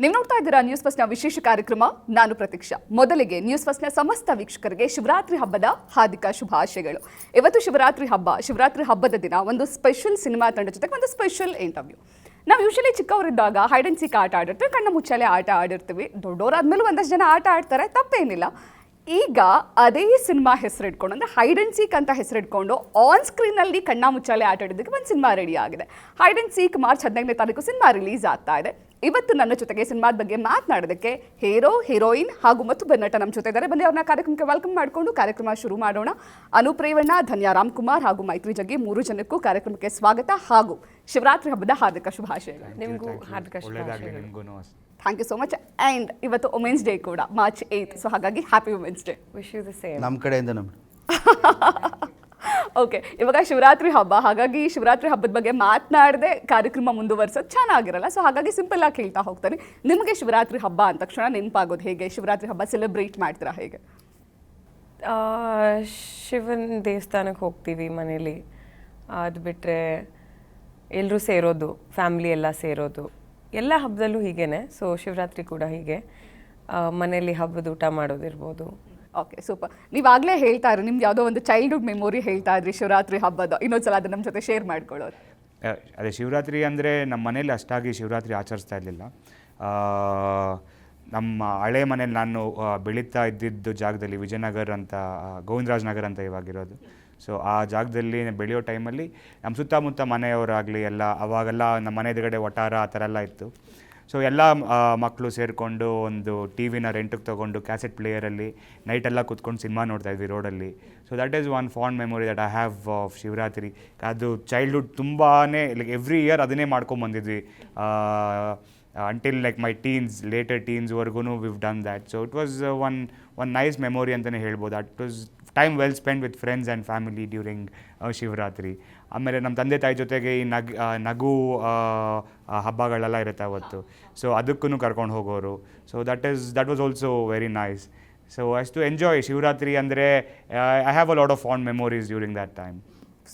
ನೀವು ನೋಡ್ತಾ ಇದ್ದೀರಾ ನ್ಯೂಸ್ ಫಸ್ಟ್ನ ವಿಶೇಷ ಕಾರ್ಯಕ್ರಮ. ನಾನು ಪ್ರತೀಕ್ಷಾ. ಮೊದಲಿಗೆ ನ್ಯೂಸ್ ಫಸ್ಟ್ನ ಸಮಸ್ತ ವೀಕ್ಷಕರಿಗೆ ಶಿವರಾತ್ರಿ ಹಬ್ಬದ ಹಾರ್ದಿಕ ಶುಭಾಶಯಗಳು. ಇವತ್ತು ಶಿವರಾತ್ರಿ ಹಬ್ಬದ ದಿನ ಒಂದು ಸ್ಪೆಷಲ್ ಸಿನಿಮಾ ತಂಡ ಜೊತೆಗೆ ಒಂದು ಸ್ಪೆಷಲ್ ಇಂಟರ್ವ್ಯೂ. ನಾವು ಯೂಶಲಿ ಚಿಕ್ಕವರಿದ್ದಾಗ ಹೈಡ್ ಅಂಡ್ ಸೀಕ್ ಆಟ ಆಡಿರ್ತೀವಿ, ಕಣ್ಣ ಮುಚ್ಚಾಲೆ ಆಟ ಆಡಿರ್ತೀವಿ. ದೊಡ್ಡವರಾದ್ಮೇಲೂ ಒಂದಷ್ಟು ಜನ ಆಟ ಆಡ್ತಾರೆ, ತಪ್ಪೇನಿಲ್ಲ. ಈಗ ಅದೇ ಸಿನಿಮಾ ಹೆಸರಿಟ್ಕೊಂಡು ಅಂದರೆ ಹೈಡ್ ಅಂಡ್ ಸೀಕ್ ಅಂತ ಹೆಸರಿಟ್ಕೊಂಡು ಆನ್ ಸ್ಕ್ರೀನಲ್ಲಿ ಕಣ್ಣ ಮುಚ್ಚಾಲೆ ಆಟ ಆಡಿದ್ದಕ್ಕೆ ಒಂದು ಸಿನಿಮಾ ರೆಡಿ ಆಗಿದೆ. ಹೈಡ್ ಅಂಡ್ ಸೀಕ್ ಮಾರ್ಚ್ 15ನೇ ತಾರೀಕು ಸಿನಿಮಾ ರಿಲೀಸ್ ಆಗ್ತಾ ಇದೆ. ಇವತ್ತು ನನ್ನ ಜೊತೆಗೆ ಸಿನಿಮಾದ ಬಗ್ಗೆ ಮಾತನಾಡೋದಕ್ಕೆ ಹೀರೋ, ಹೀರೋಯಿನ್ ಹಾಗೂ ಮತ್ತೊಬ್ಬ ನಟ ನಮ್ಮ ಜೊತೆ ಇದ್ದಾರೆ. ಬನ್ನಿ ಅವ್ರನ್ನ ಕಾರ್ಯಕ್ರಮಕ್ಕೆ ವೆಲ್ಕಮ್ ಮಾಡಿಕೊಂಡು ಕಾರ್ಯಕ್ರಮ ಶುರು ಮಾಡೋಣ. ಅನೂಪ್ ರೇವಣ್ಣ, ಧನ್ಯಾ ರಾಮ್ಕುಮಾರ್ ಹಾಗೂ ಮೈತ್ರಿ ಜಗ್ಗಿ, 3 ಜನಕ್ಕೂ ಕಾರ್ಯಕ್ರಮಕ್ಕೆ ಸ್ವಾಗತ ಹಾಗೂ ಶಿವರಾತ್ರಿ ಹಬ್ಬದ ಹಾರ್ದಿಕ ಶುಭಾಶಯಗಳು. ನಿಮಗೂ ಹಾರ್ದಿಕ ಶುಭಾಶಯಗಳು. Thank you so much. And ಇವತ್ತು ವುಮೆನ್ಸ್ ಡೇ ಕೂಡ ಮಾರ್ಚ್ 8, ಸೊ ಹಾಗಾಗಿ happy women's day. Wish you the same. ನಮ್ಮ ಕಡೆಯಿಂದ ಓಕೆ, ಇವಾಗ ಶಿವರಾತ್ರಿ ಹಬ್ಬ, ಹಾಗಾಗಿ ಶಿವರಾತ್ರಿ ಹಬ್ಬದ ಬಗ್ಗೆ ಮಾತನಾಡದೆ ಕಾರ್ಯಕ್ರಮ ಮುಂದುವರ್ಸೋದು ಚೆನ್ನಾಗಿರಲ್ಲ. ಸೊ ಹಾಗಾಗಿ ಸಿಂಪಲ್ ಆಗಿ ಹೇಳ್ತಾ ಹೋಗ್ತಾರೆ, ನಿಮಗೆ ಶಿವರಾತ್ರಿ ಹಬ್ಬ ಅಂದ ತಕ್ಷಣ ನೆನಪಾಗೋದು ಹೇಗೆ? ಶಿವರಾತ್ರಿ ಹಬ್ಬ ಸೆಲೆಬ್ರೇಟ್ ಮಾಡ್ತೀರಾ ಹೇಗೆ? ಶಿವನ ದೇವಸ್ಥಾನಕ್ಕೆ ಹೋಗ್ತೀವಿ ಮನೇಲಿ. ಅದು ಬಿಟ್ಟರೆ ಎಲ್ಲರೂ ಸೇರೋದು, ಫ್ಯಾಮ್ಲಿ ಎಲ್ಲ ಸೇರೋದು, ಎಲ್ಲ ಹಬ್ಬದಲ್ಲೂ ಹೀಗೇನೆ. ಸೊ ಶಿವರಾತ್ರಿ ಕೂಡ ಹೀಗೆ ಮನೇಲಿ ಹಬ್ಬದ ಊಟ ಮಾಡೋದಿರ್ಬೋದು. Okay, super. ನೀವಾಗಲೇ ಹೇಳ್ತಾ ಇರಿ, ನಿಮ್ದು ಯಾವುದೋ ಒಂದು ಚೈಲ್ಡ್ಹುಡ್ ಮೆಮೊರಿ ಹೇಳ್ತಾ ಇದ್ರಿ ಶಿವರಾತ್ರಿ ಹಬ್ಬದ. ಇನ್ನೊಂದ್ಸಲ ಅದು ನಮ್ಮ ಜೊತೆ ಶೇರ್ ಮಾಡ್ಕೊಳ್ಳೋದು. ಅದೇ ಶಿವರಾತ್ರಿ ಅಂದರೆ ನಮ್ಮ ಮನೇಲಿ ಅಷ್ಟಾಗಿ ಶಿವರಾತ್ರಿ ಆಚರಿಸ್ತಾ ಇರಲಿಲ್ಲ. ನಮ್ಮ ಹಳೆ ಮನೇಲಿ ನಾನು ಬೆಳೀತಾ ಇದ್ದಿದ್ದು ಜಾಗದಲ್ಲಿ ವಿಜಯನಗರ ಅಂತ, ಗೋವಿಂದರಾಜ್ ನಗರ ಅಂತ ಇವಾಗಿರೋದು. ಸೊ ಆ ಜಾಗದಲ್ಲಿ ಬೆಳೆಯೋ ಟೈಮಲ್ಲಿ ನಮ್ಮ ಸುತ್ತಮುತ್ತ ಮನೆಯವರಾಗಲಿ ಎಲ್ಲ ಅವಾಗೆಲ್ಲ ನಮ್ಮ ಮನೆ ಎದುರುಗಡೆ ಒಟ್ಟಾರ ಆ ಥರ ಎಲ್ಲ ಇತ್ತು. ಸೊ ಎಲ್ಲ ಮಕ್ಕಳು ಸೇರಿಕೊಂಡು ಒಂದು ಟಿ ವಿನ ರೆಂಟಿಗೆ ತೊಗೊಂಡು ಕ್ಯಾಸೆಟ್ ಪ್ಲೇಯರಲ್ಲಿ ನೈಟೆಲ್ಲ ಕೂತ್ಕೊಂಡು ಸಿನಿಮಾ ನೋಡ್ತಾಯಿದ್ವಿ ರೋಡಲ್ಲಿ. So that is one fond memory that I have of Shivaratri. ಅದು ಚೈಲ್ಡ್ಹುಡ್ ತುಂಬಾ ಲೈಕ್ ಎವ್ರಿ ಇಯರ್ ಅದನ್ನೇ ಮಾಡ್ಕೊಂಬಂದಿದ್ವಿ until like my teens, later teensವರೆಗೂ we've done that. So it was one nice memory ಅಂತಲೇ ಹೇಳ್ಬೋದು. that was time well spent with friends and family during Shivaratri. ಆಮೇಲೆ ನಮ್ಮ ತಂದೆ ತಾಯಿ ಜೊತೆಗೆ ಈ ನಗು ಹಬ್ಬಗಳೆಲ್ಲ ಇರುತ್ತೆ ಅವತ್ತು. ಸೊ ಅದಕ್ಕೂ ಕರ್ಕೊಂಡು ಹೋಗೋರು. So that was also very nice. So as to enjoy Shivaratri ಅಂದರೆ I have a lot of fond memories during that time.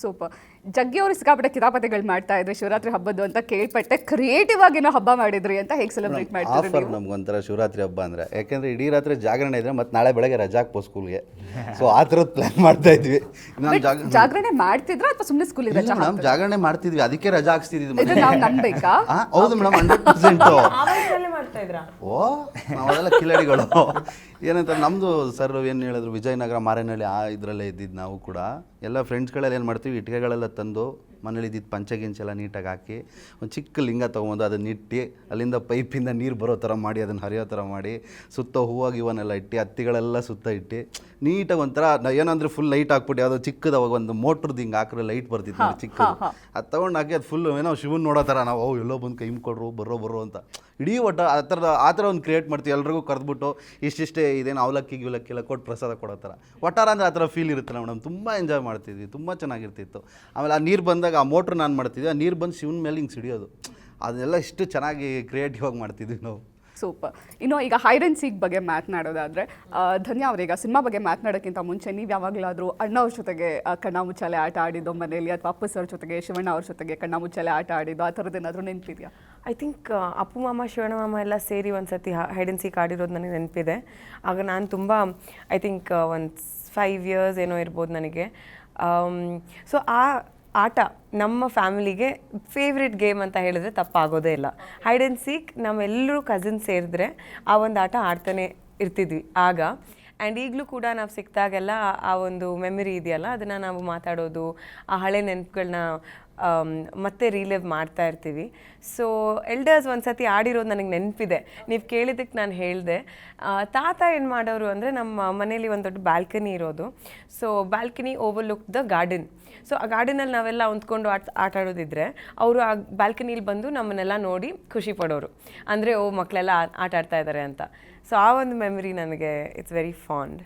Super. ಜಗ್ಗಿ ಅವರು ಸಿಕ್ಕಾಪಟ್ಟೆ ಕಿತಾಪತಿಗಳು ಮಾಡ್ತಾ ಇದ್ರಿ ಶಿವರಾತ್ರಿ ಹಬ್ಬದ್ದು ಅಂತ ಕೇಳ್ಪಟ್ಟೆ. ಕ್ರಿಯೇಟಿವ್ ಆಗಿ ಏನೋ ಹಬ್ಬ ಮಾಡಿದ್ರಿ ಅಂತ ಹೇಗೆ ಸೆಲೆಬ್ರೇಟ್ ಮಾಡ್ತೀರಿ? ಆಫರ್ ನಮ್ಗೊಂಥರ ಶಿವರಾತ್ರಿ ಹಬ್ಬ ಅಂದರೆ, ಯಾಕೆಂದರೆ ಇಡೀ ರಾತ್ರಿ ಜಾಗರಣೆ ಇದ್ರೆ ಮತ್ತು ನಾಳೆ ಬೆಳಗ್ಗೆ ರಜಾ ಹಾಕ್ಬೋದು ಸ್ಕೂಲ್ಗೆ. ಸೊ ಆ ಥರದ್ದು ಪ್ಲ್ಯಾನ್ ಮಾಡ್ತಾ ಇದ್ವಿ. ಜಾಗರಣೆ ಮಾಡ್ತಿದ್ರ ಅಥವಾ ಸುಮ್ಮನೆ ಸ್ಕೂಲಿಗೆ ರಜಾ? ನಾವು ಜಾಗರಣೆ ಮಾಡ್ತಿದ್ವಿ, ಅದಕ್ಕೆ ರಜಾ ಹಾಕ್ಸ್ತಿದ್ವಿ. ನಾವು ನಂಬೇಕಾ? ಹೌದು ಮೇಡಮ್, 100%. ಓ, ನಾವೆಲ್ಲ ಕಿಲಾಡಿಗಳು. ಏನಂತ ನಮ್ಮದು ಸರ್ ಏನು ಹೇಳಿದ್ರು, ವಿಜಯನಗರ ಮಾರೇನಹಳ್ಳಿ ಆ ಇದರಲ್ಲೇ ಇದ್ದಿದ್ದು ನಾವು ಕೂಡ. ಎಲ್ಲ ಫ್ರೆಂಡ್ಸ್ಗಳೆಲ್ಲ ಏನು ಮಾಡ್ತೀವಿ, ಇಟ್ಟಿಗೆಗಳೆಲ್ಲ ತಂದು ಮನೇಲಿ ಇದ್ದಿದ್ದು ಪಂಚಗಿಂಚೆಲ್ಲ ನೀಟಾಗಿ ಹಾಕಿ ಒಂದು ಚಿಕ್ಕ ಲಿಂಗ ತೊಗೊಂಬಂದು ಅದನ್ನು ಇಟ್ಟು ಅಲ್ಲಿಂದ ಪೈಪಿಂದ ನೀರು ಬರೋ ಥರ ಮಾಡಿ ಅದನ್ನು ಹರಿಯೋ ಥರ ಮಾಡಿ ಸುತ್ತ ಹೂವಾಗಿ ಇವನ್ನೆಲ್ಲ ಇಟ್ಟು ಹತ್ತಿಗಳೆಲ್ಲ ಸುತ್ತ ಇಟ್ಟು ನೀಟಾಗಿ ಒಂಥರ ಏನಂದರೆ ಫುಲ್ ಲೈಟ್ ಹಾಕ್ಬಿಟ್ಟು ಯಾವುದೋ ಚಿಕ್ಕದು ಅವಾಗ ಒಂದು ಮೋಟ್ರದ್ದು ಹಿಂಗೆ ಹಾಕಿದ್ರೆ ಲೈಟ್ ಬರ್ತಿತ್ತು ಚಿಕ್ಕದು, ಅದು ತೊಗೊಂಡು ಹಾಕಿ ಅದು ಫುಲ್ ಏನೋ ಶಿವನ್ ನೋಡೋ ಥರ ನಾವು ಎಲ್ಲೋ ಬಂದು ಕೈ ಕೊಡ್ರು ಬರೋ ಅಂತ ಇಡೀ ಒಟ್ಟು ಆ ಥರ ಒಂದು ಕ್ರಿಯೇಟ್ ಮಾಡ್ತೀವಿ. ಎಲ್ರಿಗೂ ಕರೆದ್ಬಿಟ್ಟು ಇಷ್ಟಿಷ್ಟೇ ಇದೇನು ಅವಲಕ್ಕಿ ಗಿವಲಕ್ಕಿಲ್ಲ ಕೊಟ್ಟು ಪ್ರಸಾದ ಕೊಡೋ ಥರ ಒಟ್ಟಾರ ಅಂದರೆ ಆ ಥರ ಫೀಲ್ ಇರುತ್ತಲ್ಲ ಮೇಡಮ್. ತುಂಬ ಎಂಜಾಯ್ ಮಾಡ್ತಿದ್ವಿ, ತುಂಬ ಚೆನ್ನಾಗಿರ್ತಿತ್ತು. ಆಮೇಲೆ ಆ ನೀರು ಬಂದಾಗ ಆ ಮೋಟ್ರ್ ನಾನು ಮಾಡ್ತಿದ್ವಿ, ಆ ನೀರು ಬಂದು ಶಿವನ ಮೇಲೆ ಹಿಂಗೆ ಸಿಡಿಯೋದು, ಅದೆಲ್ಲ ಇಷ್ಟು ಚೆನ್ನಾಗಿ ಕ್ರಿಯೇಟಿವ್ ಆಗಿ ಮಾಡ್ತಿದ್ವಿ ನಾವು. ಸೂಪರ್. ಇನ್ನು ಈಗ ಹೈಡ್ ಅಂಡ್ ಸೀಕ್ ಬಗ್ಗೆ ಮಾತನಾಡೋದಾದರೆ, ಧನ್ಯಾ ಅವರೀಗ ಸಿನಿಮಾ ಬಗ್ಗೆ ಮಾತನಾಡೋಕ್ಕಿಂತ ಮುಂಚೆ ನೀವು ಯಾವಾಗಲಾದರೂ ಅಣ್ಣ ಅವ್ರ ಜೊತೆಗೆ ಕಣ್ಣ ಮುಚ್ಚಾಲೆ ಆಟ ಆಡಿದ್ದು ಮನೇಲಿ, ಅಥವಾ ಅಪ್ಪು ಸರ್ ಜೊತೆಗೆ ಶಿವಣ್ಣ ಅವ್ರ ಜೊತೆಗೆ ಕಣ್ಣ ಮುಚ್ಚಾಲೆ ಆಟ ಆಡಿದ್ದು, ಆ ಥರದ್ದು ಏನಾದರೂ ನೆನಪಿದೆಯಾ? ಐ ಥಿಂಕ್ ಅಪ್ಪು ಮಾಮ ಶಿವಣ್ಣ ಮಾಮ ಎಲ್ಲ ಸೇರಿ ಒಂದು ಸತಿ ಹೈಡ್ ಅಂಡ್ ಸೀಕ್ ಆಡಿರೋದು ನನಗೆ ನೆನಪಿದೆ. ಆಗ ನಾನು ತುಂಬ ಐ ಥಿಂಕ್ ಒಂದು 5 years ಏನೋ ಇರ್ಬೋದು ನನಗೆ. ಸೊ ಆ ಆಟ ನಮ್ಮ ಫ್ಯಾಮಿಲಿಗೆ ಫೇವ್ರೆಟ್ ಗೇಮ್ ಅಂತ ಹೇಳಿದ್ರೆ ತಪ್ಪಾಗೋದೇ ಇಲ್ಲ. ಹೈಡ್ ಆ್ಯಂಡ್ ಸೀಕ್ ನಮ್ಮೆಲ್ಲರೂ ಕಸಿನ್ಸ್ ಸೇರಿದ್ರೆ ಆ ಒಂದು ಆಟ ಆಡ್ತಾನೆ ಇರ್ತಿದ್ವಿ ಆಗ. ಆ್ಯಂಡ್ ಈಗಲೂ ಕೂಡ ನಾವು ಸಿಕ್ಕಿದಾಗೆಲ್ಲ ಆ ಒಂದು ಮೆಮರಿ ಇದೆಯಲ್ಲ, ಅದನ್ನು ನಾವು ಮಾತಾಡೋದು, ಆ ಹಳೆ ನೆನಪುಗಳನ್ನ ಮತ್ತೆ ರೀಲಿವ್ ಮಾಡ್ತಾ ಇರ್ತೀವಿ. ಸೊ ಎಲ್ಡರ್ಸ್ ಒಂದು ಸತಿ ಆಡಿರೋದು ನನಗೆ ನೆನಪಿದೆ. ನೀವು ಕೇಳಿದ್ದಕ್ಕೆ ನಾನು ಹೇಳಿದೆ. ತಾತ ಏನು ಮಾಡೋರು ಅಂದರೆ, ನಮ್ಮ ಮನೇಲಿ ಒಂದು ದೊಡ್ಡ ಬ್ಯಾಲ್ಕನಿ ಇರೋದು. So balcony overlook the garden. So ಆ ಗಾರ್ಡನಲ್ಲಿ ನಾವೆಲ್ಲ ಹೊಂದ್ಕೊಂಡು ಆಟ ಆಡೋದಿದ್ರೆ ಅವರು ಆ ಬ್ಯಾಲ್ಕನಿಲಿ ಬಂದು ನಮ್ಮನ್ನೆಲ್ಲ ನೋಡಿ ಖುಷಿ ಪಡೋರು. ಅಂದರೆ ಮಕ್ಕಳೆಲ್ಲ ಆಟ ಆಡ್ತಾ ಇದ್ದಾರೆ ಅಂತ. ಸೊ ಆ ಒಂದು ಮೆಮರಿ ನನಗೆ it's very fond.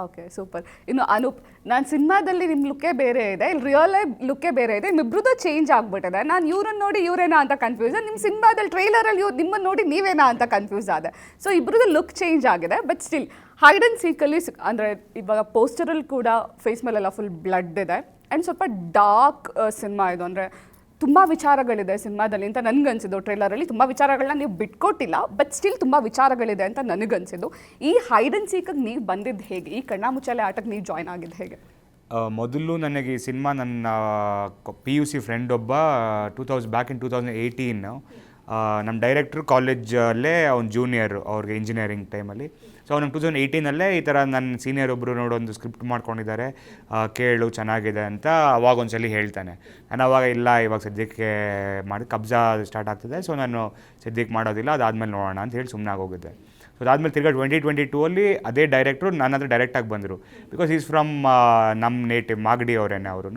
Okay, super. ಇನ್ನು ಅನೂಪ್, ನಾನು ಸಿನಿಮಾದಲ್ಲಿ ನಿಮ್ಮ ಲುಕ್ಕೇ ಬೇರೆ ಇದೆ, ಇಲ್ಲಿ ರಿಯಲ್ ಲೈಫ್ ಲುಕ್ಕೇ ಬೇರೆ ಇದೆ, ನಿಮ್ಮಿಬ್ರದ್ದು ಚೇಂಜ್ ಆಗಿಬಿಟ್ಟಿದೆ. ನಾನು ಇವ್ರನ್ನ ನೋಡಿ ಇವರೇನಾ ಅಂತ ಕನ್ಫ್ಯೂಸ್, ನಿಮ್ಮ ಸಿನಿಮಾದಲ್ಲಿ ಟ್ರೈಲರಲ್ಲಿ ನಿಮ್ಮನ್ನು ನೋಡಿ ನೀವೇನಾ ಅಂತ ಕನ್ಫ್ಯೂಸ್ ಆದೆ. ಸೊ ಇಬ್ರದ್ದು ಲುಕ್ ಚೇಂಜ್ ಆಗಿದೆ. ಬಟ್ ಸ್ಟಿಲ್ ಹೈಡ್ ಆ್ಯಂಡ್ ಸೀಕಲ್ಲಿ ಅಂದರೆ ಇವಾಗ ಪೋಸ್ಟರಲ್ಲಿ ಕೂಡ ಫೇಸ್ ಮೇಲೆಲ್ಲ ಫುಲ್ ಬ್ಲಡ್ ಇದೆ ಆ್ಯಂಡ್ ಸ್ವಲ್ಪ ಡಾರ್ಕ್ ಸಿನಿಮಾ ಇದು. ಅಂದರೆ ತುಂಬ ವಿಚಾರಗಳಿದೆ ಸಿನಿಮಾದಲ್ಲಿ ಅಂತ ನನಗನ್ಸಿದ್ದು. ಟ್ರೇಲರಲ್ಲಿ ತುಂಬ ವಿಚಾರಗಳನ್ನ ನೀವು ಬಿಟ್ಕೊಟ್ಟಿಲ್ಲ, ಬಟ್ ಸ್ಟಿಲ್ ತುಂಬ ವಿಚಾರಗಳಿದೆ ಅಂತ ನನಗನ್ಸಿದ್ದು. ಈ ಹೈಡ್ ಆ್ಯಂಡ್ ಸೀಕಿಗೆ ನೀವು ಬಂದಿದ್ದು ಹೇಗೆ? ಈ ಕಣ್ಣಾಮುಚ್ಚಾಲೆ ಆಟಕ್ಕೆ ನೀವು ಜಾಯ್ನ್ ಆಗಿದ್ದು ಹೇಗೆ? ಮೊದಲು ನನಗೆ ಈ ಸಿನಿಮಾ ನನ್ನ PUC ಫ್ರೆಂಡ್ ಒಬ್ಬ ಬ್ಯಾಕ್ ಇನ್ 2018 ನಮ್ಮ ಡೈರೆಕ್ಟ್ರು ಕಾಲೇಜಲ್ಲೇ ಅವ್ನು ಜೂನಿಯರ್, ಅವ್ರಿಗೆ ಇಂಜಿನಿಯರಿಂಗ್ ಟೈಮಲ್ಲಿ. ಸೊ ಅವ್ನು 2018 ಈ ಥರ ನನ್ನ ಸೀನಿಯರ್ ಒಬ್ಬರು ನೋಡೊಂದು ಸ್ಕ್ರಿಪ್ಟ್ ಮಾಡ್ಕೊಂಡಿದ್ದಾರೆ, ಕೇಳು ಚೆನ್ನಾಗಿದೆ ಅಂತ ಅವಾಗ ಒಂದ್ಸಲಿ ಹೇಳ್ತಾನೆ. ನಾನು ಅವಾಗ ಇಲ್ಲ, ಇವಾಗ ಸದ್ಯಕ್ಕೆ ಮಾಡಿ ಕಬ್ಜಾ ಸ್ಟಾರ್ಟ್ ಆಗ್ತಿದೆ, ಸೊ ನಾನು ಸದ್ಯಕ್ಕೆ ಮಾಡೋದಿಲ್ಲ, ಅದಾದಮೇಲೆ ನೋಡೋಣ ಅಂತ ಹೇಳಿ ಸುಮ್ಮನೆ ಆಗೋಗಿದ್ದೆ. ಸೊ ಅದಾದಮೇಲೆ ತಿರ್ಗಾ 2022 ಅದೇ ಡೈರೆಕ್ಟ್ರು ನನ್ನ ಹತ್ರ ಡೈರೆಕ್ಟಾಗಿ ಬಂದರು. ಬಿಕಾಸ್ ಈಸ್ ಫ್ರಮ್ ನಮ್ಮ ನೇಟಿವ್ ಮಾಗಡಿ ಅವರೇನೆ ಅವರು.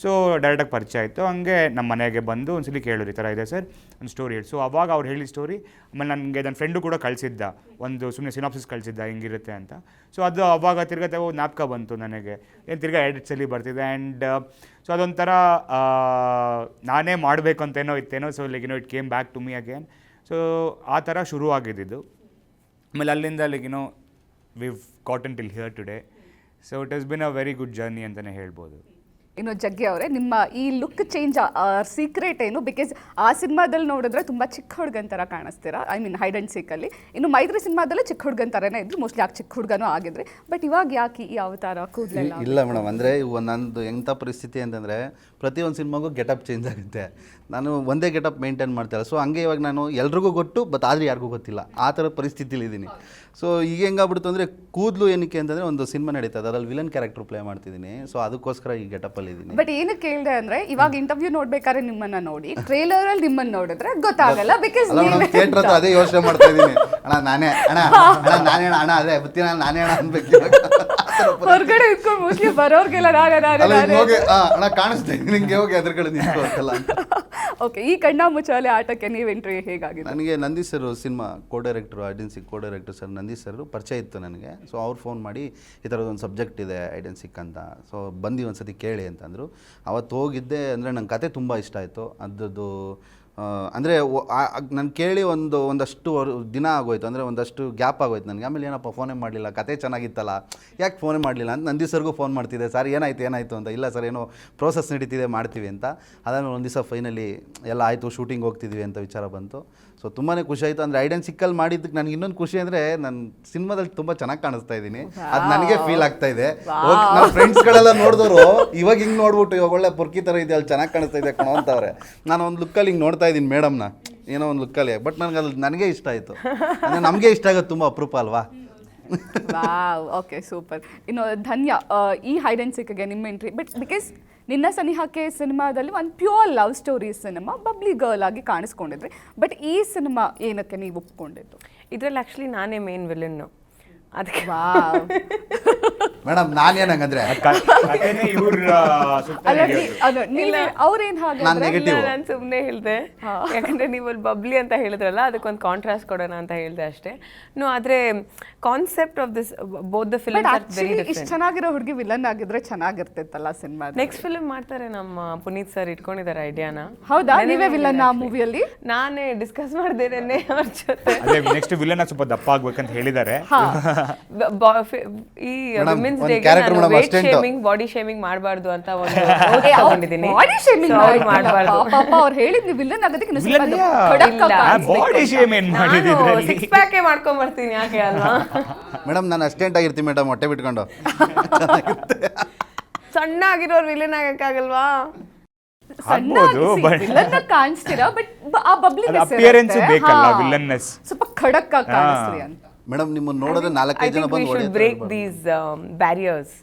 ಸೊ ಡೈರೆಕ್ಟಾಗಿ ಪರಿಚಯ ಆಯಿತು. ಹಂಗೆ ನಮ್ಮ ಮನೆಗೆ ಬಂದು ಒಂದ್ಸಲಿ ಕೇಳಿದ್ರು, ಈ ಥರ ಇದೆ ಸರ್ ಒಂದು ಸ್ಟೋರಿ ಹೇಳಿ. ಸೊ ಅವಾಗ ಅವ್ರು ಹೇಳಿದ ಸ್ಟೋರಿ, ಆಮೇಲೆ ನನಗೆ ನನ್ನ ಫ್ರೆಂಡು ಕೂಡ ಕಳಿಸಿದ್ದ ಒಂದು ಸುಮ್ಮನೆ ಸಿನಾಪ್ಸಿಸ್ ಕಳಿಸಿದ್ದ ಹಿಂಗಿರುತ್ತೆ ಅಂತ. ಸೊ ಅದು ಅವಾಗ ತಿರ್ಗಾ ಜ್ಞಾಪಕ ಬಂತು ನನಗೆ, ಏನು ತಿರ್ಗಾ ಎಡಿಟ್ಸಲ್ಲಿ ಬರ್ತಿದೆ. ಆ್ಯಂಡ್ ಸೊ ಅದೊಂಥರ ನಾನೇ ಮಾಡಬೇಕು ಅಂತೇನೋ ಇತ್ತೇನೋ. So like it came back to me again. So ಆ ಥರ ಶುರು ಆಗಿದ್ದು. ಆಮೇಲೆ ಅಲ್ಲಿಂದ ವಿವ್ cotton till here today. So it has been a very good journey ಅಂತಲೇ ಹೇಳ್ಬೋದು. ಇನ್ನು ಜಗ್ಗಿ ಅವರೇ, ನಿಮ್ಮ ಈ ಲುಕ್ ಚೇಂಜ್ ಸೀಕ್ರೆಟ್ ಏನು? ಬಿಕಾಸ್ ಆ ಸಿನಿಮಾದಲ್ಲಿ ನೋಡಿದ್ರೆ ತುಂಬ ಚಿಕ್ಕ ಹುಡುಗನ ಥರ ಕಾಣಿಸ್ತೀರಾ, ಐ ಮೀನ್ ಹೈಡ್ ಆ್ಯಂಡ್ ಸೀಕಲ್ಲಿ. ಇನ್ನು ಮೈತ್ರಿ ಸಿನಿಮಾದಲ್ಲೂ ಚಿಕ್ಕ ಹುಡುಗನ ಥರನೇ ಇದ್ರು, ಮೋಸ್ಟ್ಲಿ ಯಾಕೆ ಚಿಕ್ಕ ಹುಡುಗನೂ ಆಗಿದ್ರಿ. ಬಟ್ ಇವಾಗ ಯಾಕೆ ಈ ಅವತಾರ ಕೂದಲೆಲ್ಲ? ಇಲ್ಲ ಮೇಡಮ್, ಅಂದರೆ ನಂದು ಎಂಥ ಪರಿಸ್ಥಿತಿ ಅಂತಂದರೆ ಪ್ರತಿಯೊಂದು ಸಿನಿಮಾಗೂ ಗೆಟಪ್ ಚೇಂಜ್ ಆಗುತ್ತೆ. ನಾನು ಒಂದೇ ಗೆಟಪ್ ಮೇಂಟೈನ್ ಮಾಡ್ತಾಯಿಲ್ಲ. ಸೊ ಹಂಗೆ ಇವಾಗ ನಾನು ಎಲ್ರಿಗೂ ಗೊತ್ತು, ಬಟ್ ಆದರೆ ಯಾರಿಗೂ ಗೊತ್ತಿಲ್ಲ, ಆ ಥರ ಪರಿಸ್ಥಿತಿಲಿ ಇದ್ದೀನಿ. ಸೊ ಈಗ ಹೆಂಗಾಗ್ಬಿಡ್ತು ಅಂದರೆ, ಕೂದಲು ಏನಕ್ಕೆ ಅಂತಂದರೆ ಒಂದು ಸಿನಿಮಾ ನಡೀತದೆ, ಅದರಲ್ಲಿ ವಿಲನ್ ಕ್ಯಾರೆಕ್ಟರ್ ಪ್ಲೇ ಮಾಡ್ತಿದ್ದೀನಿ. ಸೊ ಅದಕ್ಕೋಸ್ಕರ ಈ ಗೆಟಪಲ್ಲಿ ಇದ್ದೀನಿ. ಬಟ್ ಏನು ಕೇಳಿದೆ ಅಂದರೆ, ಇವಾಗ ಇಂಟರ್ವ್ಯೂ ನೋಡ್ಬೇಕಾದ್ರೆ ನಿಮ್ಮನ್ನ ನೋಡಿ, ಟ್ರೇಲರಲ್ಲಿ ನಿಮ್ಮನ್ನು ನೋಡಿದ್ರೆ ಗೊತ್ತಾಗಲ್ಲ. ಬಿಕಾಸ್ ಥಿಯೇಟರ್ ಹತ್ರ ಅದೇ ಯೋಚನೆ ಮಾಡ್ತಾ ಇದ್ದೀನಿ, ನಾನೇ ಅದೇ ಬತ್ತಿ ನಾನೇ ಅನ್ಬೇಕು. ಹೊರಗಡೆ ಇಟ್ಕೊಂಡು ಮೋಸ್ಟ್ಲಿ ಬರೋರ್ಗೆಲ್ಲ ಅಣ್ಣ ಕಾಣಿಸ್ತಾ ನಿಂಗೆ ಹೋಗಿ ಅದ್ರ ಕಡೆ ನಿಂತ್ಕೋಬೇಕಲ್ಲ. ಓಕೆ, ಈ ಕಣ್ಣಾ ಮುಚ್ಚಾಲೆ ಆಟಕ್ಕೆ ನೀವು ಎಂಟ್ರಿ ಹೇಗಾಗಿದೆ? ನನಗೆ ನಂದಿ ಸರ್ ಸಿನಿಮಾ ಕೋ-ಡೈರೆಕ್ಟ್ರು, ಐಡೆನ್ಸಿಕ್ ಕೋ-ಡೈರೆಕ್ಟರ್ ಸರ್ ನಂದಿ ಸರ್ ಪರಿಚಯ ಇತ್ತು ನನಗೆ. ಸೊ ಅವ್ರು ಫೋನ್ ಮಾಡಿ ಈ ಥರದೊಂದು ಸಬ್ಜೆಕ್ಟ್ ಇದೆ ಐಡೆನ್ಸಿಕ್ ಅಂತ, ಸೊ ಬಂದು ಒಂದ್ಸತಿ ಕೇಳಿ ಅಂತಂದರು. ಅವತ್ತು ಹೋಗಿದ್ದೆ. ಅಂದರೆ ನಂಗೆ ಕತೆ ತುಂಬ ಇಷ್ಟ ಆಯಿತು. ಅದರದ್ದು ಅಂದರೆ ನಾನು ಕೇಳಿ ಒಂದಷ್ಟು ದಿನ ಆಗೋಯ್ತು, ಅಂದರೆ ಒಂದಷ್ಟು ಗ್ಯಾಪ್ ಆಗೋಯ್ತು ನನಗೆ. ಆಮೇಲೆ ಏನಪ್ಪ ಫೋನೇ ಮಾಡಲಿಲ್ಲ, ಕತೆ ಚೆನ್ನಾಗಿತ್ತಲ್ಲ, ಯಾಕೆ ಫೋನೇ ಮಾಡಲಿಲ್ಲ ಅಂತ ನಂದಿ ಸರ್ಗೂ ಫೋನ್ ಮಾಡ್ತಿದ್ದೆ. ಸರ್ ಏನಾಯಿತು ಅಂತ. ಇಲ್ಲ ಸರ್ ಏನೋ ಪ್ರೋಸೆಸ್ ನಡೀತಿದೆ, ಮಾಡ್ತೀವಿ ಅಂತ. ಅದಾದ್ಮೇಲೆ ಒಂದು ದಿವಸ ಫೈನಲಿ ಎಲ್ಲ ಆಯಿತು, ಶೂಟಿಂಗ್ ಹೋಗ್ತಿದ್ವಿ ಅಂತ ವಿಚಾರ ಬಂತು. ಸೊ ತುಂಬಾ ಖುಷಿ ಆಯಿತು. ಅಂದರೆ ಐಡೆನ್ಸಿಕಲ್ಲಿ ಮಾಡಿದ್ದಕ್ಕೆ ನನಗೆ ಇನ್ನೊಂದು ಖುಷಿ ಅಂದರೆ, ನಾನು ಸಿನಿಮಾದಲ್ಲಿ ತುಂಬ ಚೆನ್ನಾಗಿ ಕಾಣಿಸ್ತಾ ಇದ್ದೀನಿ, ಅದು ನನಗೆ ಫೀಲ್ ಆಗ್ತಾ ಇದೆ. ನಮ್ಮ ಫ್ರೆಂಡ್ಸ್ಗಳೆಲ್ಲ ನೋಡಿದವರು ಇವಾಗ ಹಿಂಗೆ ನೋಡ್ಬಿಟ್ಟು, ಇವಾಗ ಒಳ್ಳೆ ಪುರ್ಕಿ ಥರ ಇದೆ, ಅಲ್ಲಿ ಚೆನ್ನಾಗಿ ಕಾಣಿಸ್ತಾ ಇದೆ ಕಣೋ ಅಂತವ್ರೆ. ನಾನು ಒಂದು ಲುಕ್ಕಲ್ಲಿ ಹಿಂಗೆ ನೋಡ್ತಾ ಇದ್ದೀನಿ ಮೇಡಮ್ನ, ಏನೋ ಒಂದು ಲುಕ್ಕಲ್ಲಿ. ಬಟ್ ನನಗೆ ಇಷ್ಟ ಆಯಿತು. ಅಂದರೆ ನಮಗೆ ಇಷ್ಟ ಆಗೋದು ತುಂಬ ಅಪರೂಪ ಅಲ್ವಾ. Wow, okay, super. ಇನ್ನು ಧನ್ಯ, ಈ ಹೈಡ್ ಆ್ಯಂಡ್ ಸೀಕ್ಗೆ ನಿಮ್ಮ ಎಂಟ್ರಿ. ಬಟ್ ಬಿಕಾಸ್ ನಿನ್ನ ಸನಿಹಕ್ಕೆ ಸಿನಿಮಾದಲ್ಲಿ ಒಂದು pure love story cinema, bubbly girl ಆಗಿ ಕಾಣಿಸ್ಕೊಂಡಿದ್ರಿ. ಬಟ್ ಈ ಸಿನಿಮಾ ಏನಕ್ಕೆ ನೀವು ಒಪ್ಕೊಂಡಿದ್ದು? ಇದರಲ್ಲಿ ಆ್ಯಕ್ಚುಲಿ ನಾನೇ ಮೇನ್ ವಿಲನ್ನು. ಅದಕ್ಕೆ ಮೇಡಮ್ ನಾನೇನಂಗಂದ್ರೆ ಅವ್ರೇನು ಹಾಗೆ ನಾನು ಸುಮ್ಮನೆ ಹೇಳಿದೆ, ಯಾಕಂದ್ರೆ ನೀವು ಅಲ್ಲಿ ಬಬ್ಲಿ ಅಂತ ಹೇಳಿದ್ರಲ್ಲ, ಅದಕ್ಕೊಂದು ಕಾಂಟ್ರಾಸ್ಟ್ ಕೊಡೋಣ ಅಂತ ಹೇಳಿದೆ ಅಷ್ಟೇ. ಆದರೆ concept of this both the film ಇಷ್ಟು ಚೆನ್ನಾಗಿರೋ ಹುಡುಗಿ ವಿಲನ್ ಆಗಿದ್ರೆ ಚೆನ್ನಾಗಿರ್ತಿತ್ತಲ್ಲ ಸಿನಿಮಾ. ನೆಕ್ಸ್ಟ್ ಫಿಲ್ಮ್ ಮಾಡ್ತಾರೆ, ನಮ್ಮ ಪುನೀತ್ ಸರ್ ಇಟ್ಕೊಂಡಿದ್ದಾರೆ ಐಡಿಯಾನ. ಹೌದಾ? ನೀವೇ ವಿಲನ್ ಆ ಮೂವಿಯಲ್ಲಿ? ನಾನೇ ಡಿಸ್ಕಸ್ ಮಾಡ್ದೇನೆ ಅವ್ರ ಜೊತೆ. ನೆಕ್ಸ್ಟ್ ವಿಲನ್ ಸ್ವಲ್ಪ ದಪ್ಪ ಆಗ್ಬೇಕಂತ ಹೇಳಿದ್ದಾರೆ. ಈ ವುಮೆನ್ಸ್ ಡೇಗೆ ನಾನು ವೇಟ್ ಶೇಮಿಂಗ್, ಬಾಡಿ ಶೇಮಿಂಗ್ ಮಾಡಬಾರ್ದು ಅಂತ ಒಂದು ತಗೊಂಡಿದ್ದೀನಿ. ಬಾಡಿ ಶೇಮಿಂಗ್ ಮಾಡಬಾರ್ದು. ಪಾಪ ಅವ್ರು ಹೇಳಿದ್ರು ವಿಲನ್ ಆಗೋದಕ್ಕೆ ಬಾಡಿ ಶೇಮ್ ಏನ್ ಮಾಡಿದ್ರಿ? ಸಿಕ್ಸ್ ಪ್ಯಾಕ್ ಮಾಡ್ಕೊಂಡ್ ಬರ್ತೀನಿ, ಯಾಕೆ ಅಲ್ವಾ ಮೇಡಮ್? ನಾನು ಅಸ್ಟೆಂಟ್ ಆಗಿರ್ತೀನಿ ಮೇಡಮ್, ಹೊಟ್ಟೆ ಬಿಟ್ಕೊಂಡು. ಸಣ್ಣ ಆಗಿರೋರು ವಿಲನ್ ಆಗಕ್ಕಾಗಲ್ವಾ? ಕಾಣಿಸ್ತೀರಾ, ಬಟ್ ಆ ಬಬ್ಲಿ ಅಪಿಯರೆನ್ಸ್ ಬೇಕಲ್ಲ, ವಿಲನ್ನೆಸ್ ಸ್ವಲ್ಪ ಖಡಕ್ ಆಗಿ ಕಾಣಿಸ್ತೀರಿ ಅಂತ. ಮೇಡಮ್ ನಿಮ್ಮನ್ನು ನೋಡಿದ್ರೆ 4-5 ಜನ ಬಂದು break these barriers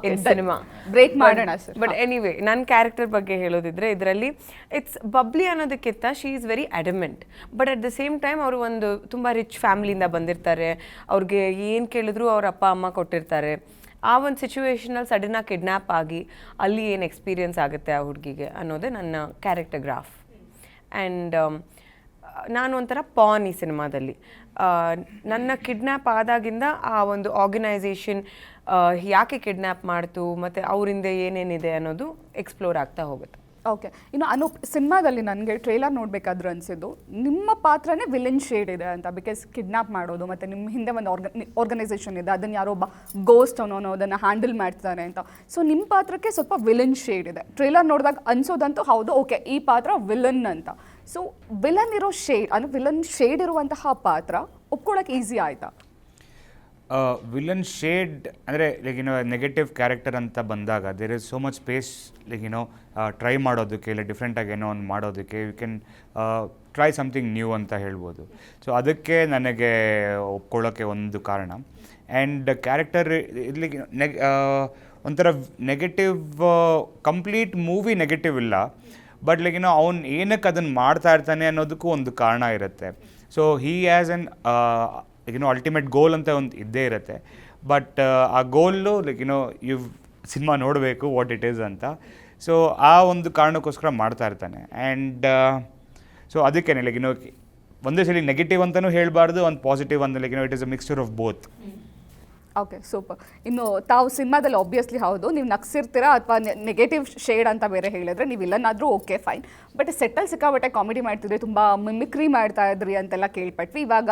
in cinema, break ಮಾಡೋಣ ಸರ್. ಬಟ್ ಎನಿವೇ, ನನ್ನ ಕ್ಯಾರೆಕ್ಟರ್ ಬಗ್ಗೆ ಹೇಳೋದಿದ್ರೆ, ಇದರಲ್ಲಿ ಇಟ್ಸ್ ಬಬ್ಲಿ ಅನ್ನೋದಕ್ಕಿಂತ she is very adamant. But at the same time ಅವರು ಒಂದು ತುಂಬ ರಿಚ್ ಫ್ಯಾಮಿಲಿಯಿಂದ ಬಂದಿರ್ತಾರೆ. ಅವ್ರಿಗೆ ಏನು ಕೇಳಿದ್ರು ಅವ್ರ ಅಪ್ಪ ಅಮ್ಮ ಕೊಟ್ಟಿರ್ತಾರೆ. ಆ ಒಂದು ಸಿಚುವೇಶನಲ್ಲಿ ಸಡನ್ನಾಗಿ ಕಿಡ್ನ್ಯಾಪ್ ಆಗಿ ಅಲ್ಲಿ ಏನು ಎಕ್ಸ್ಪೀರಿಯನ್ಸ್ ಆಗುತ್ತೆ ಆ ಹುಡುಗಿಗೆ ಅನ್ನೋದೇ ನನ್ನ ಕ್ಯಾರೆಕ್ಟರ್ ಗ್ರಾಫ್. ಆ್ಯಂಡ್ ನಾನು ಒಂಥರ ಪಾನ್ ಈ ಸಿನಿಮಾದಲ್ಲಿ. ನನ್ನ ಕಿಡ್ನ್ಯಾಪ್ ಆದಾಗಿಂದ ಆ ಒಂದು ಆರ್ಗನೈಸೇಷನ್ ಯಾಕೆ ಕಿಡ್ನ್ಯಾಪ್ ಮಾಡ್ತು ಮತ್ತು ಅವರಿಂದ ಏನೇನಿದೆ ಅನ್ನೋದು ಎಕ್ಸ್ಪ್ಲೋರ್ ಆಗ್ತಾ ಹೋಗುತ್ತೆ. ಓಕೆ, ಇನ್ನು ಅನೂಪ್, ಸಿನಿಮಾದಲ್ಲಿ ನನಗೆ ಟ್ರೇಲರ್ ನೋಡಬೇಕಾದ್ರೆ ಅನಿಸಿದ್ದು ನಿಮ್ಮ ಪಾತ್ರನೇ ವಿಲನ್ ಶೇಡ್ ಇದೆ ಅಂತ. ಬಿಕಾಸ್ ಕಿಡ್ನಾಪ್ ಮಾಡೋದು ಮತ್ತು ನಿಮ್ಮ ಹಿಂದೆ ಒಂದು ಆರ್ಗನೈಸೇಷನ್ ಇದೆ, ಅದನ್ನು ಯಾರೋ ಒಬ್ಬ ಗೋಸ್ಟ್ ಅನ್ನೋನು ಅದನ್ನು ಹ್ಯಾಂಡಲ್ ಮಾಡ್ತಾನೆ ಅಂತ. ಸೊ ನಿಮ್ಮ ಪಾತ್ರಕ್ಕೆ ಸ್ವಲ್ಪ ವಿಲನ್ ಶೇಡ್ ಇದೆ. ಟ್ರೇಲರ್ ನೋಡಿದಾಗ ಅನ್ಸೋದಂತೂ ಹೌದು, ಓಕೆ ಈ ಪಾತ್ರ ವಿಲನ್ ಅಂತ. ಸೊ ವಿಲನ್ ಇರೋ ಶೇಡ್ ಅಂದರೆ ವಿಲನ್ ಶೇಡ್ ಇರುವಂತಹ ಪಾತ್ರ ಒಪ್ಕೊಳ್ಳೋಕೆ ಈಸಿ ಆಯಿತಾ? ವಿಲನ್ ಶೇಡ್ ಅಂದರೆ ಲೈಕ್ ನೆಗೆಟಿವ್ ಕ್ಯಾರೆಕ್ಟರ್ ಅಂತ ಬಂದಾಗ there is so much space like try ಮಾಡೋದಕ್ಕೆ, ಇಲ್ಲ ಡಿಫ್ರೆಂಟಾಗಿ ಏನೋ ಒಂದು ಮಾಡೋದಕ್ಕೆ. You can try something new ಅಂತ ಹೇಳ್ಬೋದು. ಸೊ ಅದಕ್ಕೆ ನನಗೆ ಒಪ್ಕೊಳ್ಳೋಕ್ಕೆ ಒಂದು ಕಾರಣ. ಆ್ಯಂಡ್ ಕ್ಯಾರೆಕ್ಟರ್ ಇಲ್ಲಿ ಒಂಥರ ನೆಗೆಟಿವ್, ಕಂಪ್ಲೀಟ್ ಮೂವಿ ನೆಗೆಟಿವ್ ಇಲ್ಲ, ಬಟ್ ಲೈಕ್ ಅವ್ನು ಏನಕ್ಕೆ ಅದನ್ನು ಮಾಡ್ತಾ ಇರ್ತಾನೆ ಅನ್ನೋದಕ್ಕೂ ಒಂದು ಕಾರಣ ಇರುತ್ತೆ. So he has an ultimate goal ಅಂತ ಒಂದು ಇದ್ದೇ ಇರುತ್ತೆ. ಬಟ್ ಆ ಗೋಲು ಲೈಕ್ ಸಿನಿಮಾ ನೋಡಬೇಕು ವಾಟ್ ಇಟ್ ಈಸ್ ಅಂತ. ಸೊ ಆ ಒಂದು ಕಾರಣಕ್ಕೋಸ್ಕರ ಮಾಡ್ತಾ ಇರ್ತಾನೆ. ಆ್ಯಂಡ್ ಸೊ ಅದಕ್ಕೇ ಲೈಕ್ ಒಂದೇ ಸಲ ನೆಗೆಟಿವ್ ಅಂತಲೂ ಹೇಳಬಾರ್ದು, ಒಂದು ಪಾಸಿಟಿವ್ ಅಂತ like it is a mixture of both. Okay, super. ಇನ್ನು ತಾವು ಸಿನಿಮಾದಲ್ಲಿ ಆಬ್ವಿಯಸ್ಲಿ ಹೌದು ನೀವು ನಗ್ಸಿರ್ತೀರಾ ಅಥವಾ ನೆಗೆಟಿವ್ ಶೇಡ್ ಅಂತ ಬೇರೆ ಹೇಳಿದ್ರೆ ನೀವು ಇಲ್ಲನಾದರೂ ಓಕೆ ಫೈನ್. ಬಟ್ ಸೆಟ್ಟಲ್ಲಿ ಸಿಕ್ಕಾಬಟ್ಟೆ ಕಾಮಿಡಿ ಮಾಡ್ತಿದ್ರಿ, ತುಂಬ ಮಿಮಿಕ್ರಿ ಮಾಡ್ತಾ ಇದ್ರಿ ಅಂತೆಲ್ಲ ಕೇಳ್ಪಟ್ವಿ. ಇವಾಗ